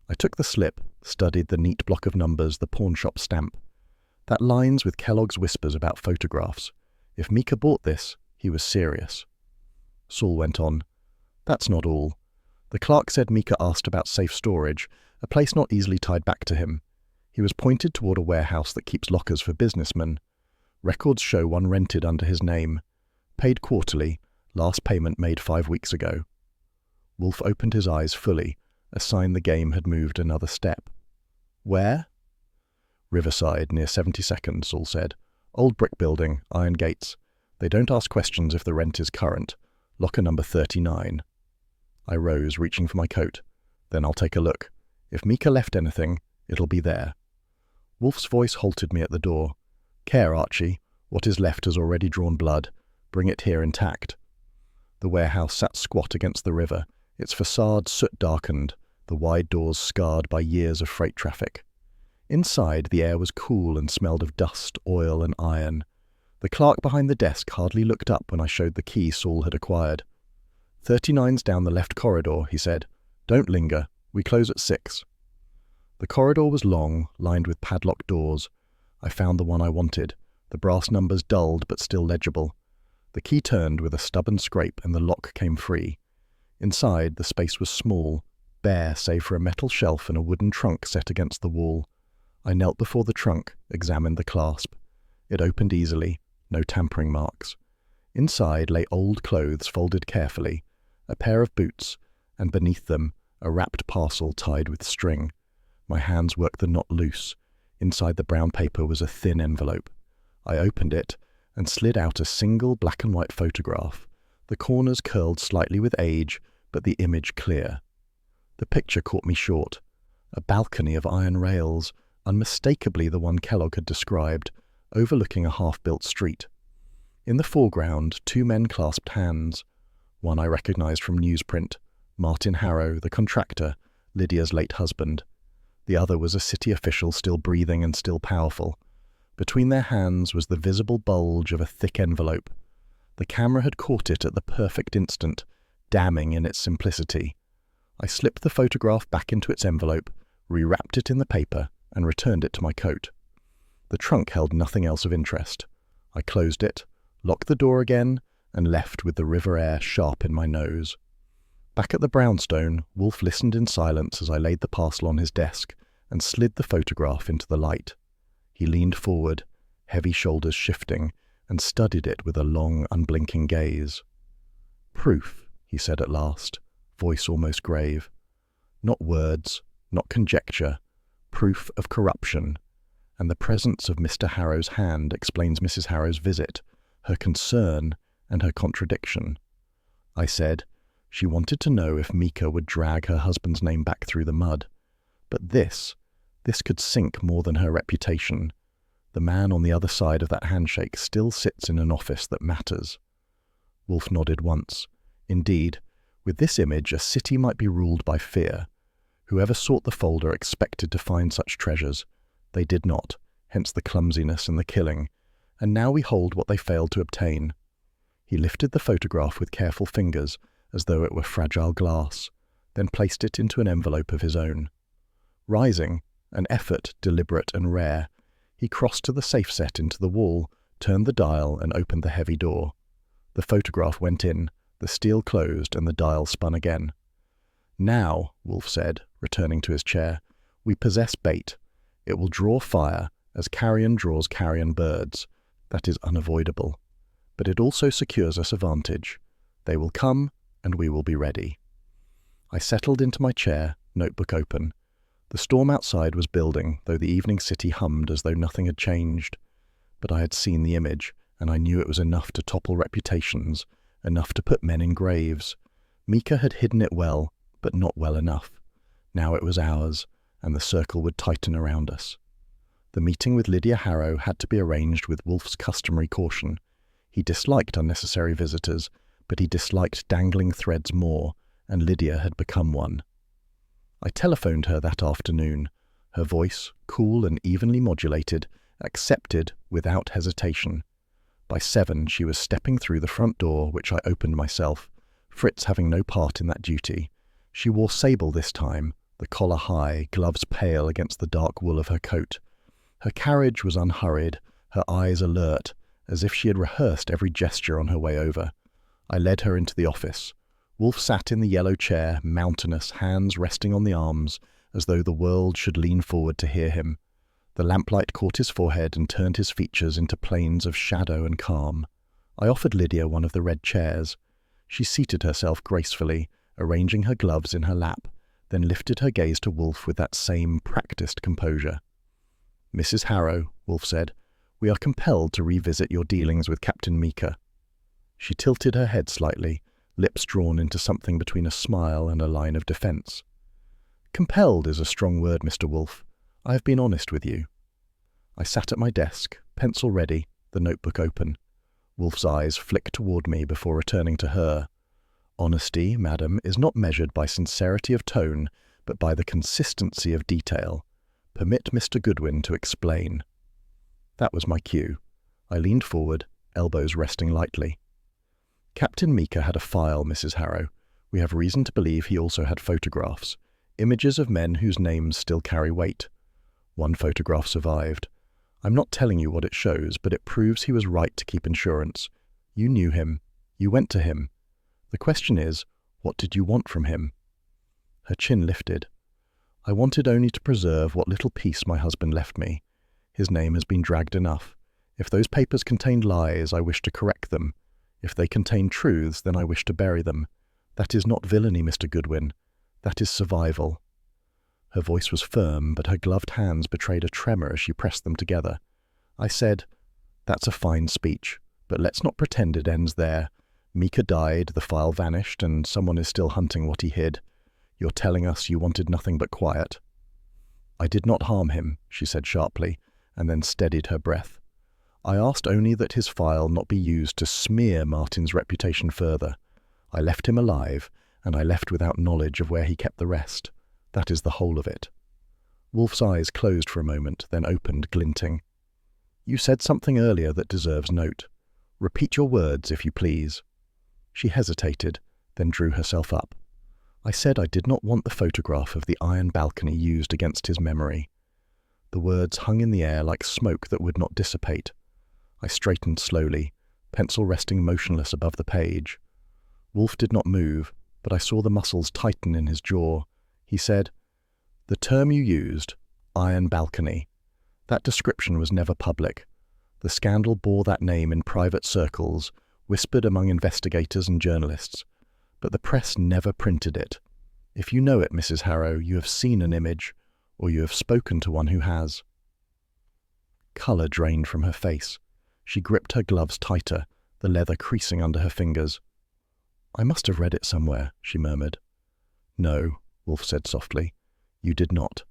I took the slip, studied the neat block of numbers, the pawnshop stamp. That lines with Kellogg's whispers about photographs. If Mika bought this, he was serious." Saul went on. "That's not all. The clerk said Mika asked about safe storage, a place not easily tied back to him. He was pointed toward a warehouse that keeps lockers for businessmen. Records show one rented under his name. Paid quarterly, Last payment made 5 weeks ago. Wolfe opened his eyes fully, a sign the game had moved another step. Where? Riverside, near 72nd, Saul said. Old brick building, iron gates. They don't ask questions if the rent is current. Locker number 39. I rose, reaching for my coat. Then I'll take a look. If Mika left anything, it'll be there. Wolfe's voice halted me at the door. Care, Archie. What is left has already drawn blood. Bring it here intact. The warehouse sat squat against the river, its facade soot-darkened, the wide doors scarred by years of freight traffic. Inside, the air was cool and smelled of dust, oil, and iron. The clerk behind the desk hardly looked up when I showed the key Saul had acquired. 39's down the left corridor, he said. Don't linger. We close at 6. The corridor was long, lined with padlocked doors. I found the one I wanted, the brass numbers dulled but still legible. The key turned with a stubborn scrape and the lock came free. Inside, the space was small, bare save for a metal shelf and a wooden trunk set against the wall. I knelt before the trunk, examined the clasp. It opened easily, no tampering marks. Inside lay old clothes folded carefully, a pair of boots, and beneath them a wrapped parcel tied with string. My hands worked the knot loose. Inside the brown paper was a thin envelope. I opened it and slid out a single black and white photograph, the corners curled slightly with age, but the image clear. The picture caught me short. A balcony of iron rails, unmistakably the one Kellogg had described, overlooking a half-built street. In the foreground, 2 men clasped hands. One I recognized from newsprint, Martin Harrow, the contractor, Lydia's late husband. The other was a city official still breathing and still powerful. Between their hands was the visible bulge of a thick envelope. The camera had caught it at the perfect instant, damning in its simplicity. I slipped the photograph back into its envelope, rewrapped it in the paper, and returned it to my coat. The trunk held nothing else of interest. I closed it, locked the door again, and left with the river air sharp in my nose. Back at the brownstone, Wolfe listened in silence as I laid the parcel on his desk and slid the photograph into the light. He leaned forward, heavy shoulders shifting, and studied it with a long, unblinking gaze. Proof, he said at last, voice almost grave. Not words, not conjecture, proof of corruption. And the presence of Mr. Harrow's hand explains Mrs. Harrow's visit, her concern, and her contradiction. I said, she wanted to know if Mika would drag her husband's name back through the mud. But this could sink more than her reputation. The man on the other side of that handshake still sits in an office that matters. Wolfe nodded once. Indeed, with this image, a city might be ruled by fear. Whoever sought the folder expected to find such treasures. They did not, hence the clumsiness and the killing, and now we hold what they failed to obtain. He lifted the photograph with careful fingers, as though it were fragile glass, then placed it into an envelope of his own. Rising, an effort deliberate and rare, he crossed to the safe set into the wall, turned the dial and opened the heavy door. The photograph went in, the steel closed and the dial spun again. Now, Wolfe said, returning to his chair, we possess bait. It will draw fire, as carrion draws carrion birds. That is unavoidable. But it also secures us a vantage. They will come, and we will be ready. I settled into my chair, notebook open. The storm outside was building, though the evening city hummed as though nothing had changed. But I had seen the image, and I knew it was enough to topple reputations, enough to put men in graves. Mika had hidden it well, but not well enough. Now it was ours, and the circle would tighten around us. The meeting with Lydia Harrow had to be arranged with Wolfe's customary caution. He disliked unnecessary visitors, but he disliked dangling threads more, and Lydia had become one. I telephoned her that afternoon. Her voice, cool and evenly modulated, accepted without hesitation. By 7, she was stepping through the front door, which I opened myself, Fritz having no part in that duty. She wore sable this time, the collar high, gloves pale against the dark wool of her coat. Her carriage was unhurried, her eyes alert, as if she had rehearsed every gesture on her way over. I led her into the office. Wolfe sat in the yellow chair, mountainous, hands resting on the arms, as though the world should lean forward to hear him. The lamplight caught his forehead and turned his features into planes of shadow and calm. I offered Lydia one of the red chairs. She seated herself gracefully, arranging her gloves in her lap, then lifted her gaze to Wolfe with that same practiced composure. "Mrs. Harrow," Wolfe said, "we are compelled to revisit your dealings with Captain Meeker." She tilted her head slightly, lips drawn into something between a smile and a line of defence. "Compelled is a strong word, Mr. Wolfe. I have been honest with you." I sat at my desk, pencil ready, the notebook open. Wolfe's eyes flicked toward me before returning to her. "Honesty, madam, is not measured by sincerity of tone, but by the consistency of detail. Permit Mr. Goodwin to explain." That was my cue. I leaned forward, elbows resting lightly. "Captain Meeker had a file, Mrs. Harrow. We have reason to believe he also had photographs, images of men whose names still carry weight. One photograph survived. I'm not telling you what it shows, but it proves he was right to keep insurance. You knew him. You went to him. The question is, what did you want from him?" Her chin lifted. "I wanted only to preserve what little peace my husband left me. His name has been dragged enough. If those papers contained lies, I wish to correct them. If they contained truths, then I wish to bury them. That is not villainy, Mr. Goodwin. That is survival." Her voice was firm, but her gloved hands betrayed a tremor as she pressed them together. I said, "That's a fine speech, but let's not pretend it ends there. Meeker died, the file vanished, and someone is still hunting what he hid. You're telling us you wanted nothing but quiet." "I did not harm him," she said sharply, and then steadied her breath. "I asked only that his file not be used to smear Martin's reputation further. I left him alive, and I left without knowledge of where he kept the rest. That is the whole of it." Wolfe's eyes closed for a moment, then opened, glinting. "You said something earlier that deserves note. Repeat your words, if you please." She hesitated, then drew herself up. "I said I did not want the photograph of the iron balcony used against his memory." The words hung in the air like smoke that would not dissipate. I straightened slowly, pencil resting motionless above the page. Wolfe did not move, but I saw the muscles tighten in his jaw. He said, "The term you used, iron balcony, that description was never public. The scandal bore that name in private circles, whispered among investigators and journalists, but the press never printed it. If you know it, Mrs. Harrow, you have seen an image, or you have spoken to one who has." Colour drained from her face. She gripped her gloves tighter, the leather creasing under her fingers. "I must have read it somewhere," she murmured. "No," Wolfe said softly. "You did not.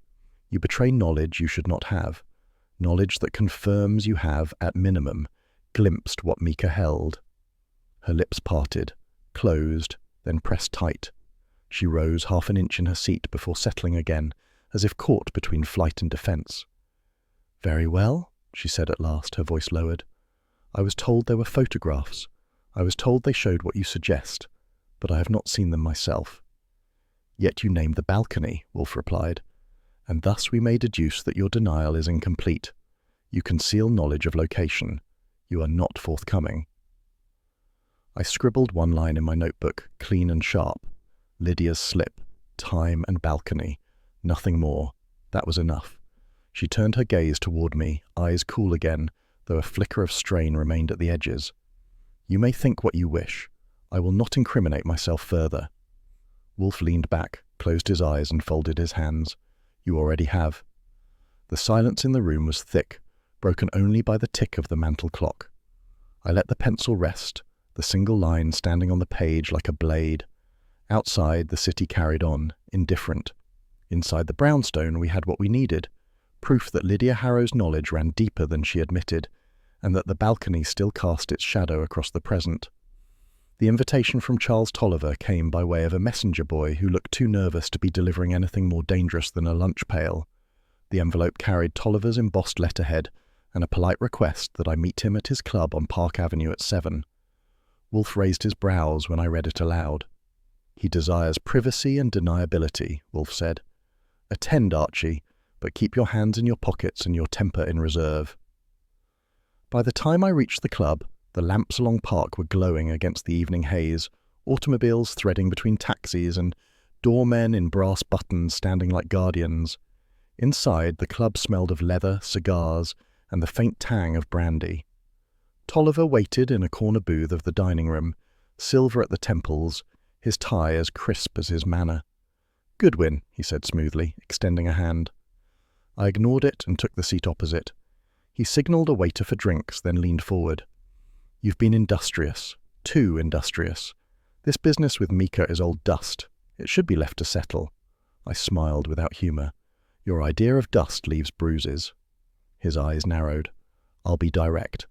You betray knowledge you should not have. Knowledge that confirms you have, at minimum, glimpsed what Meeker held." Her lips parted, closed, then pressed tight. She rose half an inch in her seat before settling again, as if caught between flight and defence. "Very well," she said at last, her voice lowered. "I was told there were photographs. I was told they showed what you suggest, but I have not seen them myself." "Yet you named the balcony," Wolfe replied, "and thus we may deduce that your denial is incomplete. You conceal knowledge of location. You are not forthcoming." I scribbled one line in my notebook, clean and sharp. Lydia's slip, time and balcony. Nothing more. That was enough. She turned her gaze toward me, eyes cool again, though a flicker of strain remained at the edges. "You may think what you wish. I will not incriminate myself further." Wolfe leaned back, closed his eyes and folded his hands. "You already have." The silence in the room was thick, broken only by the tick of the mantel clock. I let the pencil rest, the single line standing on the page like a blade. Outside, the city carried on, indifferent. Inside the brownstone, we had what we needed, proof that Lydia Harrow's knowledge ran deeper than she admitted, and that the balcony still cast its shadow across the present. The invitation from Charles Tolliver came by way of a messenger boy who looked too nervous to be delivering anything more dangerous than a lunch pail. The envelope carried Tolliver's embossed letterhead and a polite request that I meet him at his club on Park Avenue at 7. Wolfe raised his brows when I read it aloud. "He desires privacy and deniability," Wolfe said. "Attend, Archie, but keep your hands in your pockets and your temper in reserve." By the time I reached the club, the lamps along Park were glowing against the evening haze, automobiles threading between taxis and doormen in brass buttons standing like guardians. Inside, the club smelled of leather, cigars, and the faint tang of brandy. Tolliver waited in a corner booth of the dining room, silver at the temples, his tie as crisp as his manner. "Goodwin," he said smoothly, extending a hand. I ignored it and took the seat opposite. He signalled a waiter for drinks, then leaned forward. "You've been industrious. Too industrious. This business with Mika is old dust. It should be left to settle." I smiled without humour. "Your idea of dust leaves bruises." His eyes narrowed. "I'll be direct.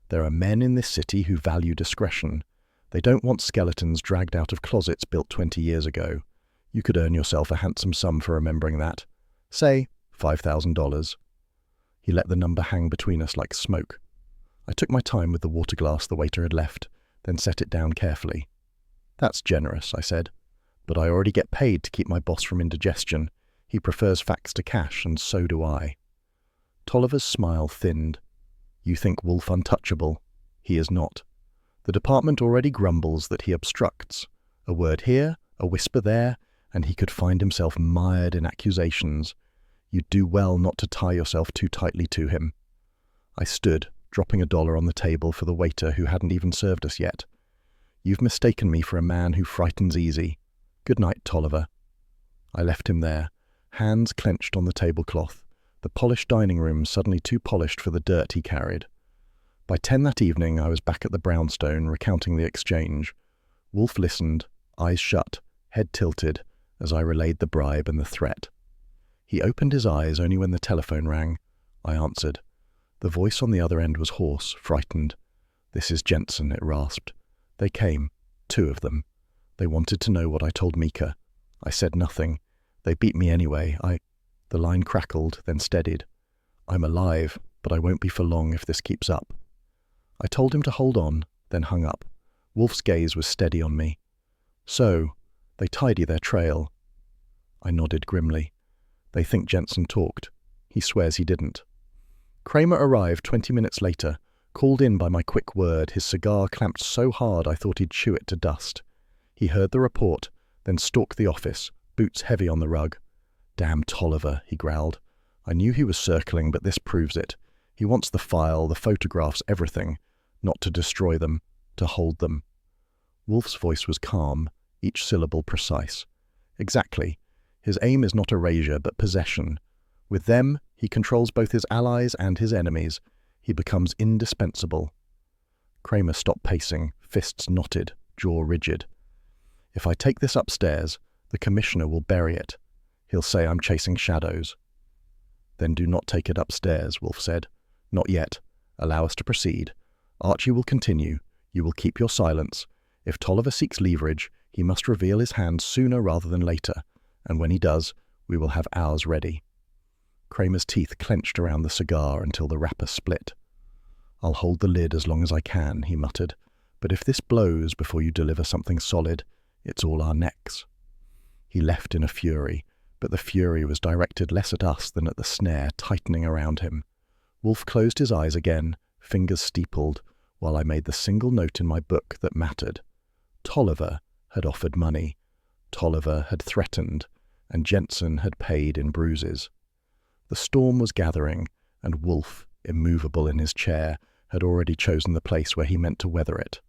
There are men in this city who value discretion. They don't want skeletons dragged out of closets built 20 years ago. You could earn yourself a handsome sum for remembering that. Say, $5,000. He let the number hang between us like smoke. I took my time with the water glass the waiter had left, then set it down carefully. "That's generous," I said. "But I already get paid to keep my boss from indigestion. He prefers facts to cash, and so do I." Tolliver's smile thinned. "You think Wolfe untouchable? He is not. The department already grumbles that he obstructs. A word here, a whisper there, and he could find himself mired in accusations. You'd do well not to tie yourself too tightly to him." I stood, dropping $1 on the table for the waiter who hadn't even served us yet. "You've mistaken me for a man who frightens easy. Good night, Tolliver." I left him there, hands clenched on the tablecloth, the polished dining room suddenly too polished for the dirt he carried. By 10 that evening, I was back at the brownstone recounting the exchange. Wolfe listened, eyes shut, head tilted, as I relayed the bribe and the threat. He opened his eyes only when the telephone rang. I answered. The voice on the other end was hoarse, frightened. "This is Jensen," it rasped. "They came, 2 of them. They wanted to know what I told Mika. I said nothing. They beat me anyway. The line crackled, then steadied. "I'm alive, but I won't be for long if this keeps up." I told him to hold on, then hung up. Wolfe's gaze was steady on me. "So, they tidy their trail." I nodded grimly. "They think Jensen talked. He swears he didn't." Cramer arrived 20 minutes later, called in by my quick word, his cigar clamped so hard I thought he'd chew it to dust. He heard the report, then stalked the office, boots heavy on the rug. "Damn Tolliver," he growled. "I knew he was circling, but this proves it. He wants the file, the photographs, everything. Not to destroy them, to hold them." Wolfe's voice was calm, each syllable precise. "Exactly. His aim is not erasure, but possession. With them, he controls both his allies and his enemies. He becomes indispensable." Cramer stopped pacing, fists knotted, jaw rigid. "If I take this upstairs, the commissioner will bury it. He'll say I'm chasing shadows." "Then do not take it upstairs," Wolfe said. "Not yet. Allow us to proceed. Archie will continue. You will keep your silence. If Tolliver seeks leverage, he must reveal his hand sooner rather than later, and when he does, we will have ours ready." Cramer's teeth clenched around the cigar until the wrapper split. "I'll hold the lid as long as I can," he muttered, "but if this blows before you deliver something solid, it's all our necks." He left in a fury, but the fury was directed less at us than at the snare tightening around him. Wolfe closed his eyes again, fingers steepled, while I made the single note in my book that mattered. Tolliver had offered money. Tolliver had threatened, and Jensen had paid in bruises. The storm was gathering, and Wolfe, immovable in his chair, had already chosen the place where he meant to weather it.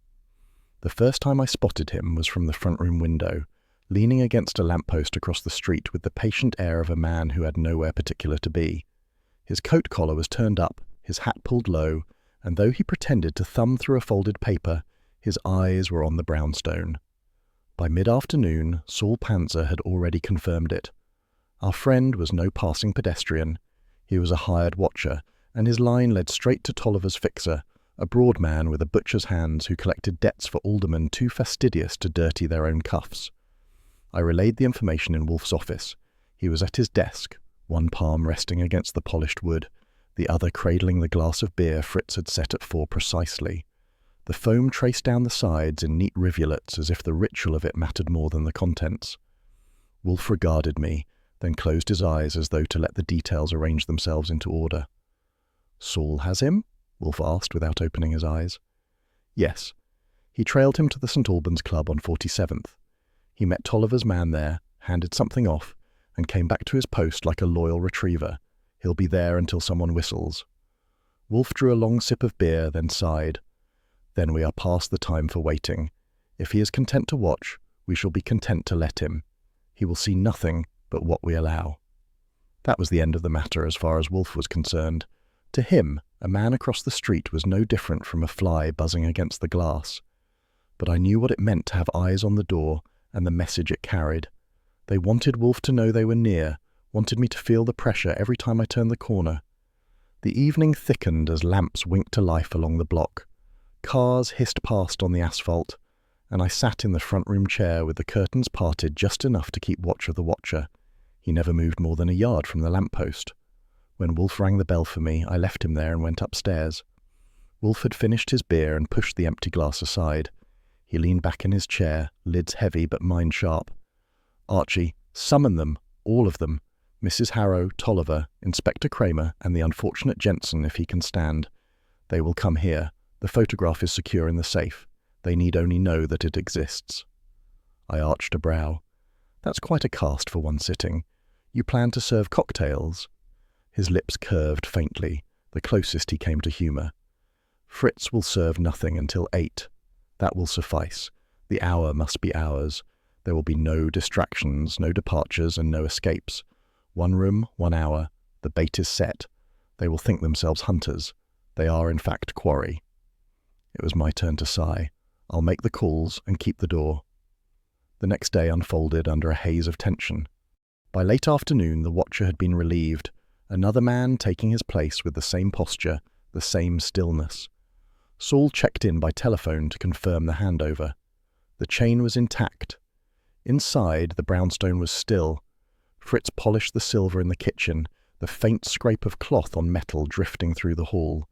The first time I spotted him was from the front room window, leaning against a lamppost across the street with the patient air of a man who had nowhere particular to be. His coat collar was turned up, his hat pulled low, and though he pretended to thumb through a folded paper, his eyes were on the brownstone. By mid-afternoon, Saul Panzer had already confirmed it. Our friend was no passing pedestrian. He was a hired watcher, and his line led straight to Tolliver's fixer, a broad man with a butcher's hands who collected debts for aldermen too fastidious to dirty their own cuffs. I relayed the information in Wolfe's office. He was at his desk, one palm resting against the polished wood, the other cradling the glass of beer Fritz had set at 4 precisely. The foam traced down the sides in neat rivulets as if the ritual of it mattered more than the contents. Wolfe regarded me, then closed his eyes as though to let the details arrange themselves into order. "Saul has him?" Wolfe asked without opening his eyes. "Yes. He trailed him to the St. Albans Club on 47th. He met Tolliver's man there, handed something off, and came back to his post like a loyal retriever. He'll be there until someone whistles." Wolfe drew a long sip of beer, then sighed. "Then we are past the time for waiting. If he is content to watch, we shall be content to let him. He will see nothing but what we allow." That was the end of the matter as far as Wolfe was concerned. To him, a man across the street was no different from a fly buzzing against the glass. But I knew what it meant to have eyes on the door and the message it carried. They wanted Wolfe to know they were near, wanted me to feel the pressure every time I turned the corner. The evening thickened as lamps winked to life along the block. Cars hissed past on the asphalt, and I sat in the front room chair with the curtains parted just enough to keep watch of the watcher. He never moved more than a yard from the lamppost. When Wolfe rang the bell for me, I left him there and went upstairs. Wolfe had finished his beer and pushed the empty glass aside. He leaned back in his chair, lids heavy but mind sharp. "Archie, summon them, all of them. Mrs. Harrow, Tolliver, Inspector Cramer, and the unfortunate Jensen, if he can stand. They will come here. The photograph is secure in the safe. They need only know that it exists." I arched a brow. "That's quite a cast for one sitting. You plan to serve cocktails?" His lips curved faintly, the closest he came to humour. "Fritz will serve nothing until 8. That will suffice. The hour must be ours. There will be no distractions, no departures, and no escapes. 1 room, 1 hour. The bait is set. They will think themselves hunters. They are in fact quarry." It was my turn to sigh. "I'll make the calls and keep the door." The next day unfolded under a haze of tension. By late afternoon the watcher had been relieved, another man taking his place with the same posture, the same stillness. Saul checked in by telephone to confirm the handover. The chain was intact. Inside, the brownstone was still. Fritz polished the silver in the kitchen, the faint scrape of cloth on metal drifting through the hall.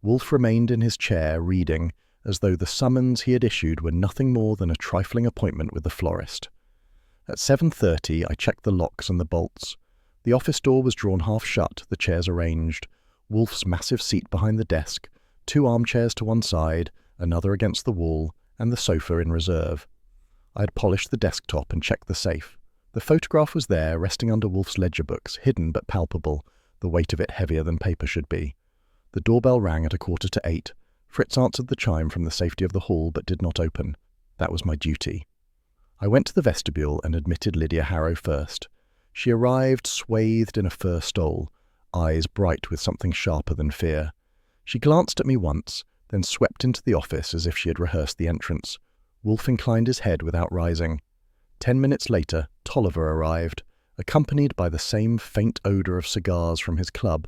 Wolfe remained in his chair, reading, as though the summons he had issued were nothing more than a trifling appointment with the florist. At 7:30 I checked the locks and the bolts. The office door was drawn half shut, the chairs arranged, Wolfe's massive seat behind the desk, 2 armchairs to one side, another against the wall, and the sofa in reserve. I had polished the desktop and checked the safe. The photograph was there, resting under Wolfe's ledger books, hidden but palpable, the weight of it heavier than paper should be. The doorbell rang at 7:45. Fritz answered the chime from the safety of the hall, but did not open. That was my duty. I went to the vestibule and admitted Lydia Harrow first. She arrived swathed in a fur stole, eyes bright with something sharper than fear. She glanced at me once, then swept into the office as if she had rehearsed the entrance. Wolfe inclined his head without rising. 10 minutes later, Tolliver arrived, accompanied by the same faint odour of cigars from his club.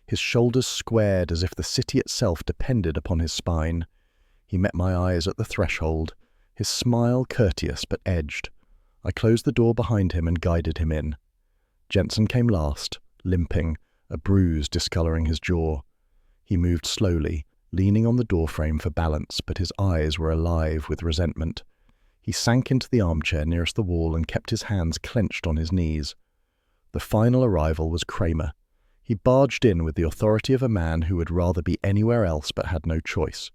His shoulders squared as if the city itself depended upon his spine. He met my eyes at the threshold, his smile courteous but edged. I closed the door behind him and guided him in. Jensen came last, limping, a bruise discolouring his jaw. He moved slowly, leaning on the doorframe for balance, but his eyes were alive with resentment. He sank into the armchair nearest the wall and kept his hands clenched on his knees. The final arrival was Cramer. He barged in with the authority of a man who would rather be anywhere else but had no choice.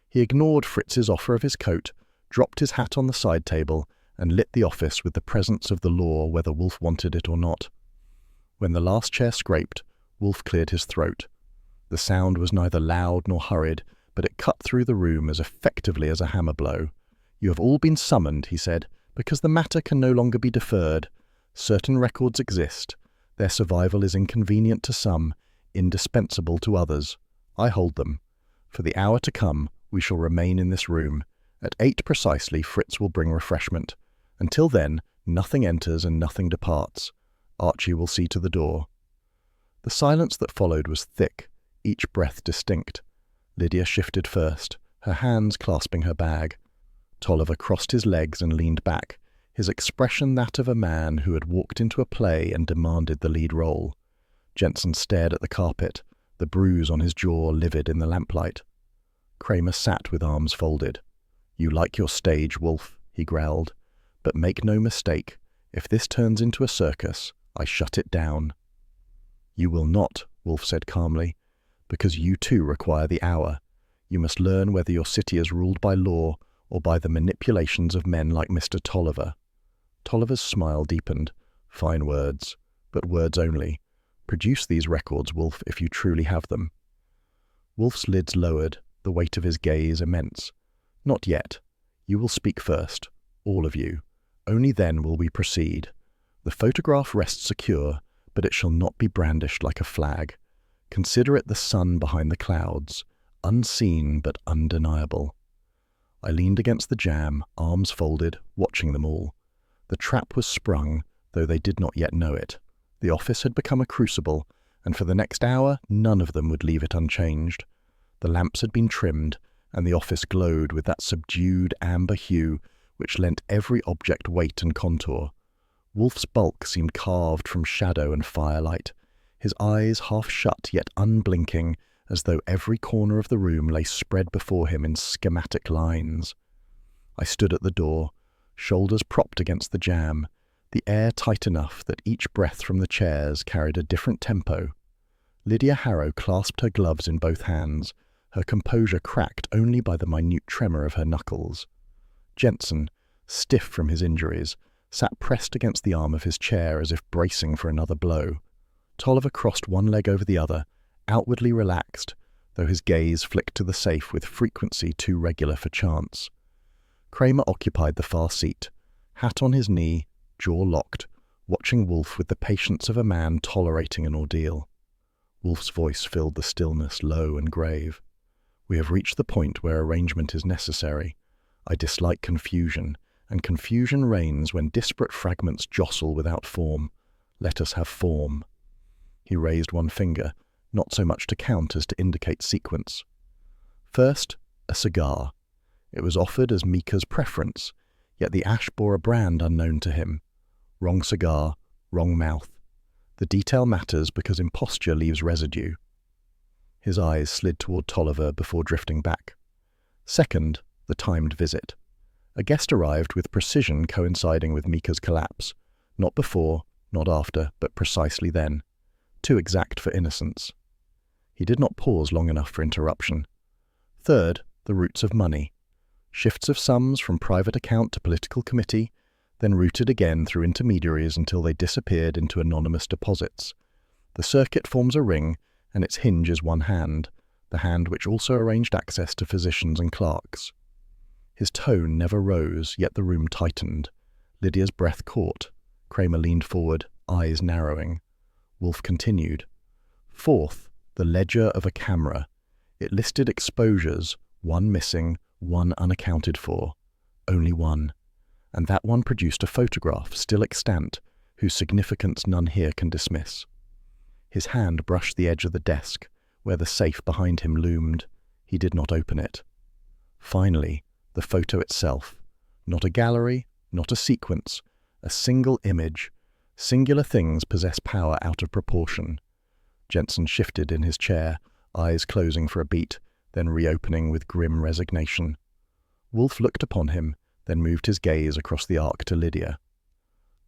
He ignored Fritz's offer of his coat, dropped his hat on the side table, and lit the office with the presence of the law whether Wolfe wanted it or not. When the last chair scraped, Wolfe cleared his throat. The sound was neither loud nor hurried, but it cut through the room as effectively as a hammer blow. "You have all been summoned," he said, "because the matter can no longer be deferred. Certain records exist. Their survival is inconvenient to some, indispensable to others. I hold them. For the hour to come, we shall remain in this room. At 8 precisely, Fritz will bring refreshment. Until then, nothing enters and nothing departs. Archie will see to the door." The silence that followed was thick, each breath distinct. Lydia shifted first, her hands clasping her bag. Tolliver crossed his legs and leaned back, his expression that of a man who had walked into a play and demanded the lead role. Jensen stared at the carpet, the bruise on his jaw livid in the lamplight. Cramer sat with arms folded. "You like your stage, Wolfe," he growled. "But make no mistake, if this turns into a circus, I shut it down." "You will not," Wolfe said calmly, "because you too require the hour. You must learn whether your city is ruled by law or by the manipulations of men like Mr. Tolliver." Tolliver's smile deepened. "Fine words, but words only. Produce these records, Wolfe, if you truly have them." Wolfe's lids lowered, the weight of his gaze immense. "Not yet. You will speak first, all of you. Only then will we proceed. The photograph rests secure, but it shall not be brandished like a flag. Consider it the sun behind the clouds, unseen but undeniable. I leaned against the jamb, arms folded, watching them all. The trap was sprung, though they did not yet know it. The office had become a crucible, and for the next hour none of them would leave it unchanged. The lamps had been trimmed, and the office glowed with that subdued amber hue which lent every object weight and contour. Wolfe's bulk seemed carved from shadow and firelight, his eyes half shut yet unblinking, as though every corner of the room lay spread before him in schematic lines. I stood at the door, shoulders propped against the jamb, the air tight enough that each breath from the chairs carried a different tempo. Lydia Harrow clasped her gloves in both hands, her composure cracked only by the minute tremor of her knuckles. Jensen, stiff from his injuries, sat pressed against the arm of his chair as if bracing for another blow. Tolliver crossed one leg over the other, outwardly relaxed, though his gaze flicked to the safe with frequency too regular for chance. Cramer occupied the far seat, hat on his knee, jaw locked, watching Wolfe with the patience of a man tolerating an ordeal. Wolfe's voice filled the stillness, low and grave. We have reached the point where arrangement is necessary. I dislike confusion, and confusion reigns when disparate fragments jostle without form. Let us have form. He raised one finger, not so much to count as to indicate sequence. First, a cigar. It was offered as Mika's preference, yet the ash bore a brand unknown to him. Wrong cigar, wrong mouth. The detail matters because imposture leaves residue. His eyes slid toward Tolliver before drifting back. Second, the timed visit. A guest arrived with precision coinciding with Mika's collapse. Not before, not after, but precisely then. Too exact for innocence. He did not pause long enough for interruption. Third, the routes of money. Shifts of sums from private account to political committee, then routed again through intermediaries until they disappeared into anonymous deposits. The circuit forms a ring, and its hinge is one hand, the hand which also arranged access to physicians and clerks. His tone never rose, yet the room tightened. Lydia's breath caught. Cramer leaned forward, eyes narrowing. Wolfe continued. Fourth, the ledger of a camera. It listed exposures, one missing, one unaccounted for. Only one. And that one produced a photograph, still extant, whose significance none here can dismiss. His hand brushed the edge of the desk, where the safe behind him loomed. He did not open it. Finally, the photo itself. Not a gallery, not a sequence, a single image. Singular things possess power out of proportion. Jensen shifted in his chair, eyes closing for a beat, then reopening with grim resignation. Wolfe looked upon him, then moved his gaze across the arc to Lydia.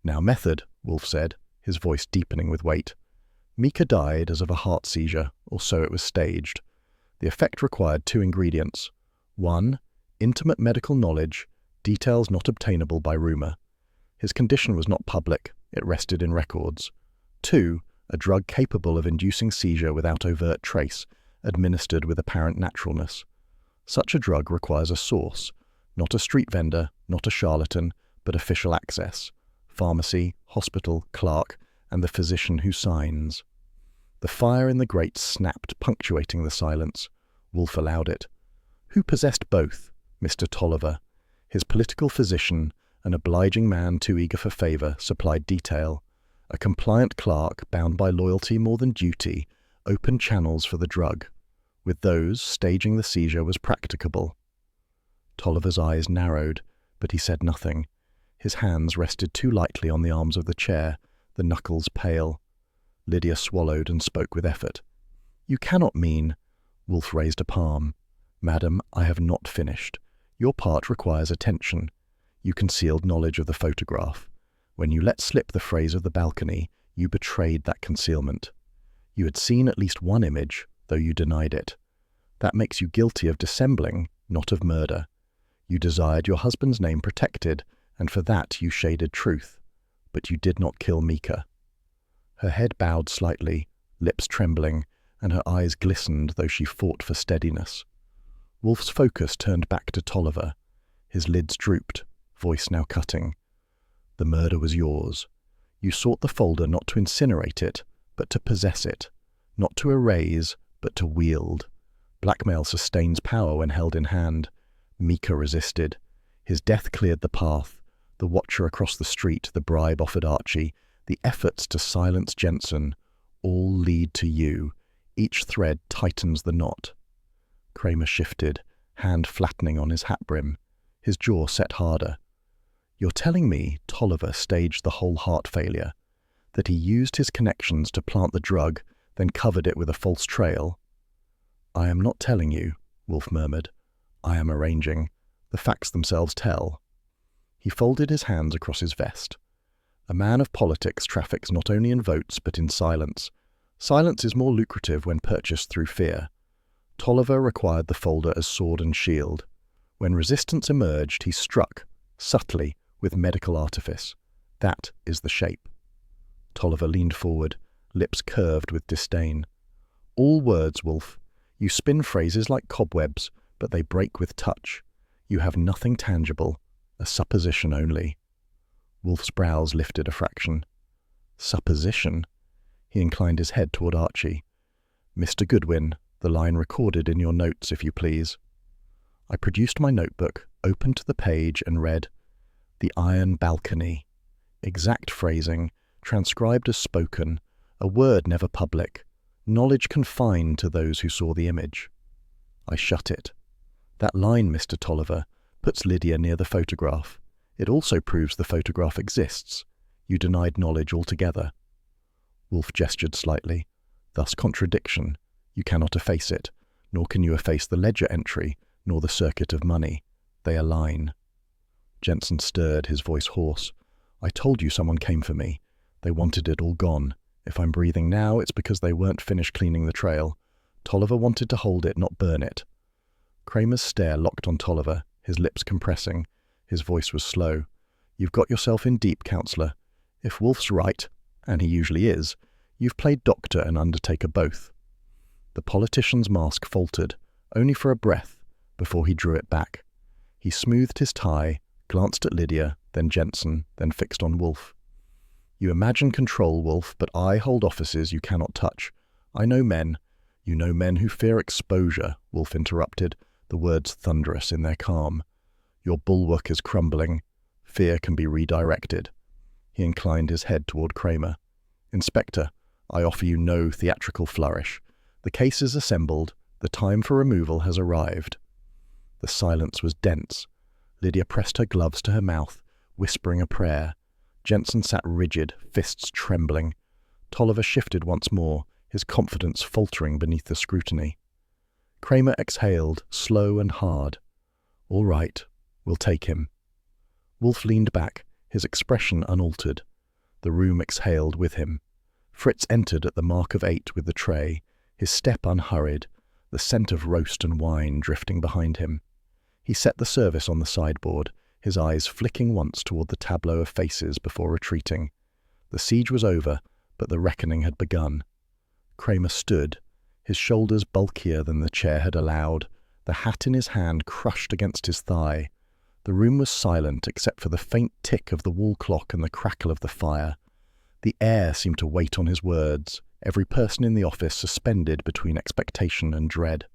Now method, Wolfe said, his voice deepening with weight. Mika died as of a heart seizure, or so it was staged. The effect required two ingredients. One, intimate medical knowledge, details not obtainable by rumor. His condition was not public, it rested in records. Two, a drug capable of inducing seizure without overt trace, administered with apparent naturalness. Such a drug requires a source, not a street vendor, not a charlatan, but official access. Pharmacy, hospital, clerk, and the physician who signs. The fire in the grate snapped, punctuating the silence. Wolfe allowed it. Who possessed both? Mr. Tolliver. His political physician, an obliging man too eager for favor, supplied detail. A compliant clerk, bound by loyalty more than duty, opened channels for the drug. With those, staging the seizure was practicable. Tolliver's eyes narrowed, but he said nothing. His hands rested too lightly on the arms of the chair, the knuckles pale. Lydia swallowed and spoke with effort. You cannot mean— Wolfe raised a palm. Madam, I have not finished. Your part requires attention. You concealed knowledge of the photograph. When you let slip the phrase of the balcony, you betrayed that concealment. You had seen at least one image, though you denied it. That makes you guilty of dissembling, not of murder. You desired your husband's name protected, and for that you shaded truth. But you did not kill Mika. Her head bowed slightly, lips trembling, and her eyes glistened though she fought for steadiness. Wolfe's focus turned back to Tolliver. His lids drooped, voice now cutting. The murder was yours. You sought the folder not to incinerate it, but to possess it. Not to erase, but to wield. Blackmail sustains power when held in hand. Mika resisted. His death cleared the path. The watcher across the street, the bribe offered Archie, the efforts to silence Jensen, all lead to you. Each thread tightens the knot. Cramer shifted, hand flattening on his hat brim. His jaw set harder. You're telling me Tolliver staged the whole heart failure? That he used his connections to plant the drug, then covered it with a false trail? I am not telling you, Wolfe murmured. I am arranging. The facts themselves tell. He folded his hands across his vest. A man of politics traffics not only in votes but in silence. Silence is more lucrative when purchased through fear. Tolliver required the folder as sword and shield. When resistance emerged, he struck, subtly, with medical artifice. That is the shape. Tolliver leaned forward, lips curved with disdain. All words, Wolfe. You spin phrases like cobwebs, but they break with touch. You have nothing tangible, a supposition only. Wolfe's brows lifted a fraction. Supposition? He inclined his head toward Archie. Mr. Goodwin, the line recorded in your notes, if you please. I produced my notebook, opened to the page, and read, The Iron Balcony. Exact phrasing, transcribed as spoken, a word never public, knowledge confined to those who saw the image. I shut it. That line, Mr. Tolliver, puts Lydia near the photograph. It also proves the photograph exists. You denied knowledge altogether. Wolfe gestured slightly. Thus contradiction. You cannot efface it, nor can you efface the ledger entry, nor the circuit of money. They align. Jensen stirred, his voice hoarse. I told you someone came for me. They wanted it all gone. If I'm breathing now, it's because they weren't finished cleaning the trail. Tolliver wanted to hold it, not burn it. Cramer's stare locked on Tolliver, his lips compressing. His voice was slow. You've got yourself in deep, Counselor. If Wolfe's right, and he usually is, you've played doctor and undertaker both. The politician's mask faltered, only for a breath, before he drew it back. He smoothed his tie, glanced at Lydia, then Jensen, then fixed on Wolfe. You imagine control, Wolfe, but I hold offices you cannot touch. I know men. You know men who fear exposure, Wolfe interrupted, the words thunderous in their calm. Your bulwark is crumbling. Fear can be redirected. He inclined his head toward Cramer. Inspector, I offer you no theatrical flourish. The case is assembled. The time for removal has arrived. The silence was dense. Lydia pressed her gloves to her mouth, whispering a prayer. Jensen sat rigid, fists trembling. Tolliver shifted once more, his confidence faltering beneath the scrutiny. Cramer exhaled, slow and hard. All right, we'll take him. Wolfe leaned back, his expression unaltered. The room exhaled with him. Fritz entered at the mark of 8 with the tray, his step unhurried, the scent of roast and wine drifting behind him. He set the service on the sideboard, his eyes flicking once toward the tableau of faces before retreating. The siege was over, but the reckoning had begun. Cramer stood, his shoulders bulkier than the chair had allowed, the hat in his hand crushed against his thigh. The room was silent except for the faint tick of the wall clock and the crackle of the fire. The air seemed to wait on his words, every person in the office suspended between expectation and dread.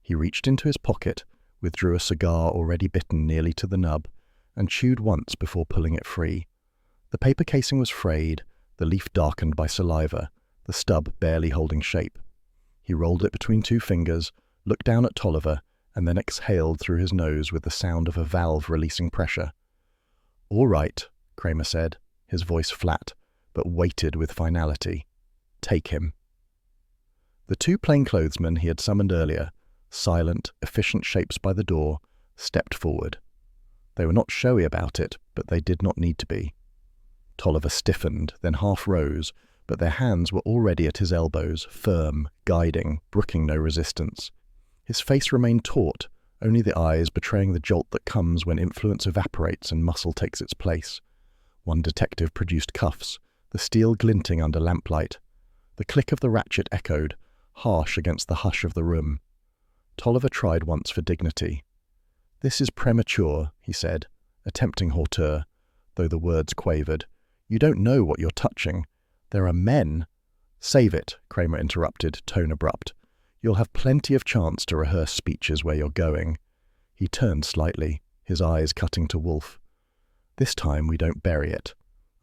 He reached into his pocket, withdrew a cigar already bitten nearly to the nub, and chewed once before pulling it free. The paper casing was frayed, the leaf darkened by saliva, the stub barely holding shape. He rolled it between 2 fingers, looked down at Tolliver, and then exhaled through his nose with the sound of a valve releasing pressure. All right, Cramer said, his voice flat, but weighted with finality. Take him. The 2 plainclothesmen he had summoned earlier, silent, efficient shapes by the door, stepped forward. They were not showy about it, but they did not need to be. Tolliver stiffened, then half rose, but their hands were already at his elbows, firm, guiding, brooking no resistance. His face remained taut, only the eyes betraying the jolt that comes when influence evaporates and muscle takes its place. One detective produced cuffs, the steel glinting under lamplight. The click of the ratchet echoed, harsh against the hush of the room. Tolliver tried once for dignity. "This is premature," he said, attempting hauteur, though the words quavered. "You don't know what you're touching. There are men—" "Save it," Cramer interrupted, tone abrupt. "You'll have plenty of chance to rehearse speeches where you're going." He turned slightly, his eyes cutting to Wolfe. "This time we don't bury it.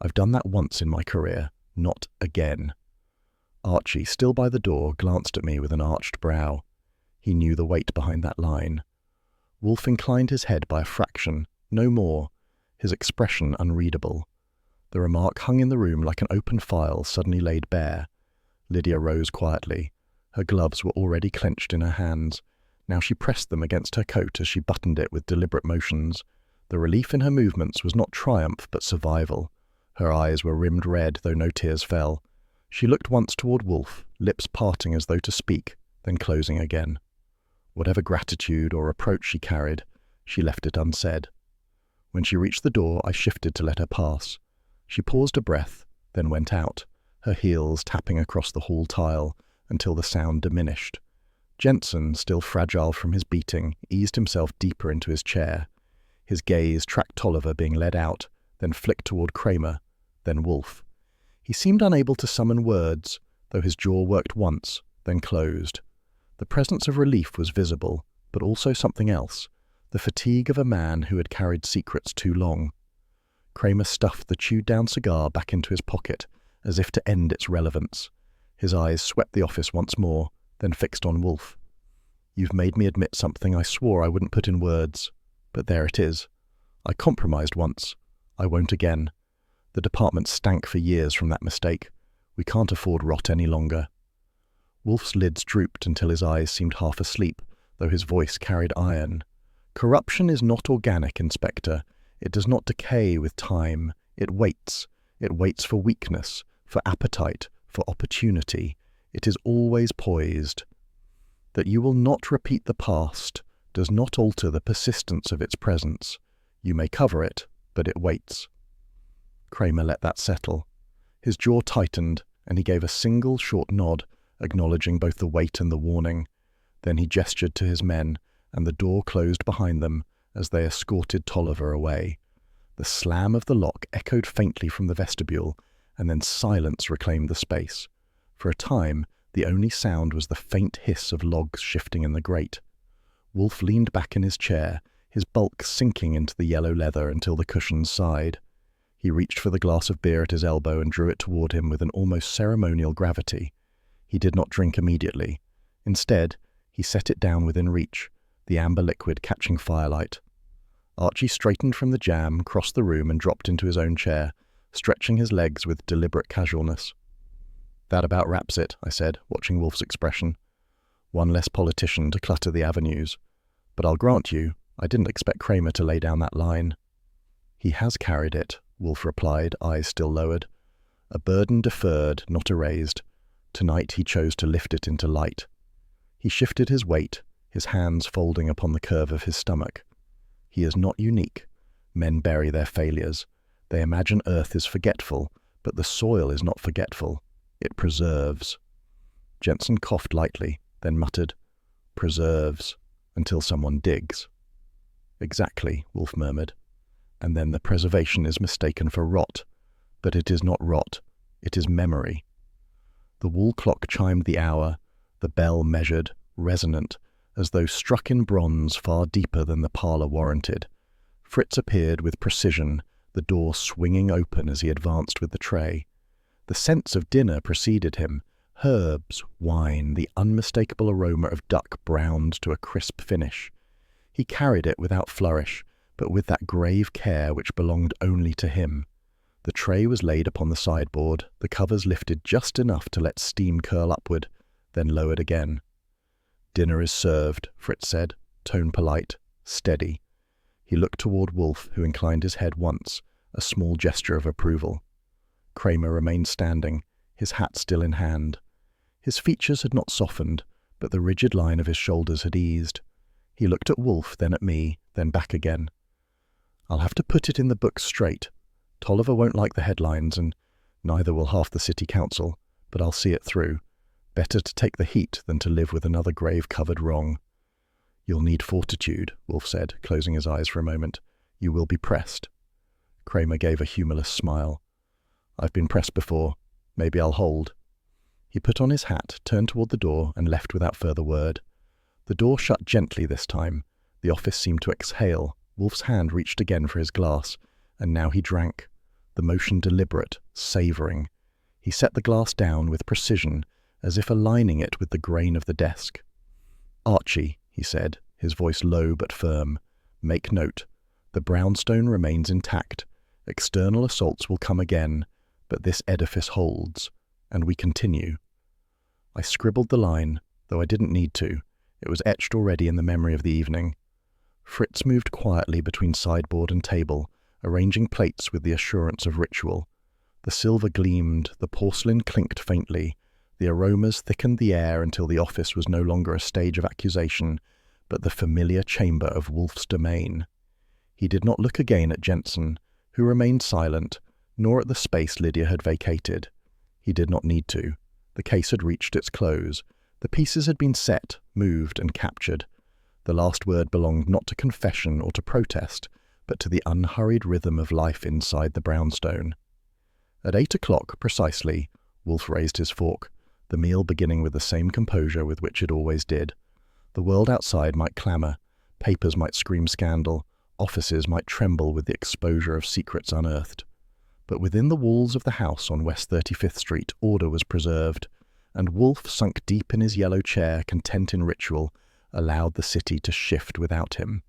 I've done that once in my career. Not again." Archie, still by the door, glanced at me with an arched brow. He knew the weight behind that line. Wolfe inclined his head by a fraction, no more, his expression unreadable. The remark hung in the room like an open file suddenly laid bare. Lydia rose quietly. Her gloves were already clenched in her hands. Now she pressed them against her coat as she buttoned it with deliberate motions. The relief in her movements was not triumph but survival. Her eyes were rimmed red, though no tears fell. She looked once toward Wolfe, lips parting as though to speak, then closing again. Whatever gratitude or reproach she carried, she left it unsaid. When she reached the door, I shifted to let her pass. She paused a breath, then went out, her heels tapping across the hall tile until the sound diminished. Jensen, still fragile from his beating, eased himself deeper into his chair. His gaze tracked Tolliver being led out, then flicked toward Cramer, then Wolfe. He seemed unable to summon words, though his jaw worked once, then closed. The presence of relief was visible, but also something else, the fatigue of a man who had carried secrets too long. Cramer stuffed the chewed-down cigar back into his pocket, as if to end its relevance. His eyes swept the office once more, then fixed on Wolfe. "You've made me admit something I swore I wouldn't put in words. But there it is. I compromised once. I won't again. The department stank for years from that mistake. We can't afford rot any longer." Wolfe's lids drooped until his eyes seemed half asleep, though his voice carried iron. "Corruption is not organic, Inspector. It does not decay with time. It waits. It waits for weakness, for appetite, for opportunity. It is always poised. That you will not repeat the past does not alter the persistence of its presence. You may cover it, but it waits." Cramer let that settle. His jaw tightened, and he gave a single short nod, acknowledging both the weight and the warning. Then he gestured to his men, and the door closed behind them as they escorted Tolliver away. The slam of the lock echoed faintly from the vestibule, and then silence reclaimed the space. For a time, the only sound was the faint hiss of logs shifting in the grate. Wolfe leaned back in his chair, his bulk sinking into the yellow leather until the cushions sighed. He reached for the glass of beer at his elbow and drew it toward him with an almost ceremonial gravity. He did not drink immediately. Instead, he set it down within reach, the amber liquid catching firelight. Archie straightened from the jam, crossed the room and dropped into his own chair, stretching his legs with deliberate casualness. "That about wraps it," I said, watching Wolfe's expression. "One less politician to clutter the avenues. But I'll grant you, I didn't expect Cramer to lay down that line." "He has carried it," Wolfe replied, eyes still lowered. "A burden deferred, not erased. Tonight he chose to lift it into light." He shifted his weight, his hands folding upon the curve of his stomach. "He is not unique. Men bury their failures. They imagine Earth is forgetful, but the soil is not forgetful. It preserves." Jensen coughed lightly, then muttered, "Preserves, until someone digs." "Exactly," Wolfe murmured. "And then the preservation is mistaken for rot. But it is not rot. It is memory." The wall clock chimed the hour, the bell measured, resonant, as though struck in bronze far deeper than the parlour warranted. Fritz appeared with precision, the door swinging open as he advanced with the tray. The sense of dinner preceded him, herbs, wine, the unmistakable aroma of duck browned to a crisp finish. He carried it without flourish, but with that grave care which belonged only to him. The tray was laid upon the sideboard, the covers lifted just enough to let steam curl upward, then lowered again. "Dinner is served," Fritz said, tone polite, steady. He looked toward Wolfe, who inclined his head once, a small gesture of approval. Cramer remained standing, his hat still in hand. His features had not softened, but the rigid line of his shoulders had eased. He looked at Wolfe, then at me, then back again. "I'll have to put it in the book straight. Tolliver won't like the headlines, and neither will half the city council, but I'll see it through. Better to take the heat than to live with another grave-covered wrong." "You'll need fortitude," Wolfe said, closing his eyes for a moment. "You will be pressed." Cramer gave a humorless smile. "I've been pressed before. Maybe I'll hold." He put on his hat, turned toward the door, and left without further word. The door shut gently this time. The office seemed to exhale. Wolfe's hand reached again for his glass, and now he drank, the motion deliberate, savouring. He set the glass down with precision, as if aligning it with the grain of the desk. "Archie," he said, his voice low but firm, "make note. The brownstone remains intact. External assaults will come again, but this edifice holds, and we continue." I scribbled the line, though I didn't need to. It was etched already in the memory of the evening. Fritz moved quietly between sideboard and table, arranging plates with the assurance of ritual. The silver gleamed, the porcelain clinked faintly, the aromas thickened the air until the office was no longer a stage of accusation, but the familiar chamber of Wolfe's domain. He did not look again at Jensen, who remained silent, nor at the space Lydia had vacated. He did not need to. The case had reached its close. The pieces had been set, moved, and captured. The last word belonged not to confession or to protest, but to the unhurried rhythm of life inside the brownstone. At 8 o'clock precisely, Wolfe raised his fork, the meal beginning with the same composure with which it always did. The world outside might clamour, papers might scream scandal, offices might tremble with the exposure of secrets unearthed. But within the walls of the house on West 35th Street, order was preserved, and Wolfe, sunk deep in his yellow chair, content in ritual, allowed the city to shift without him.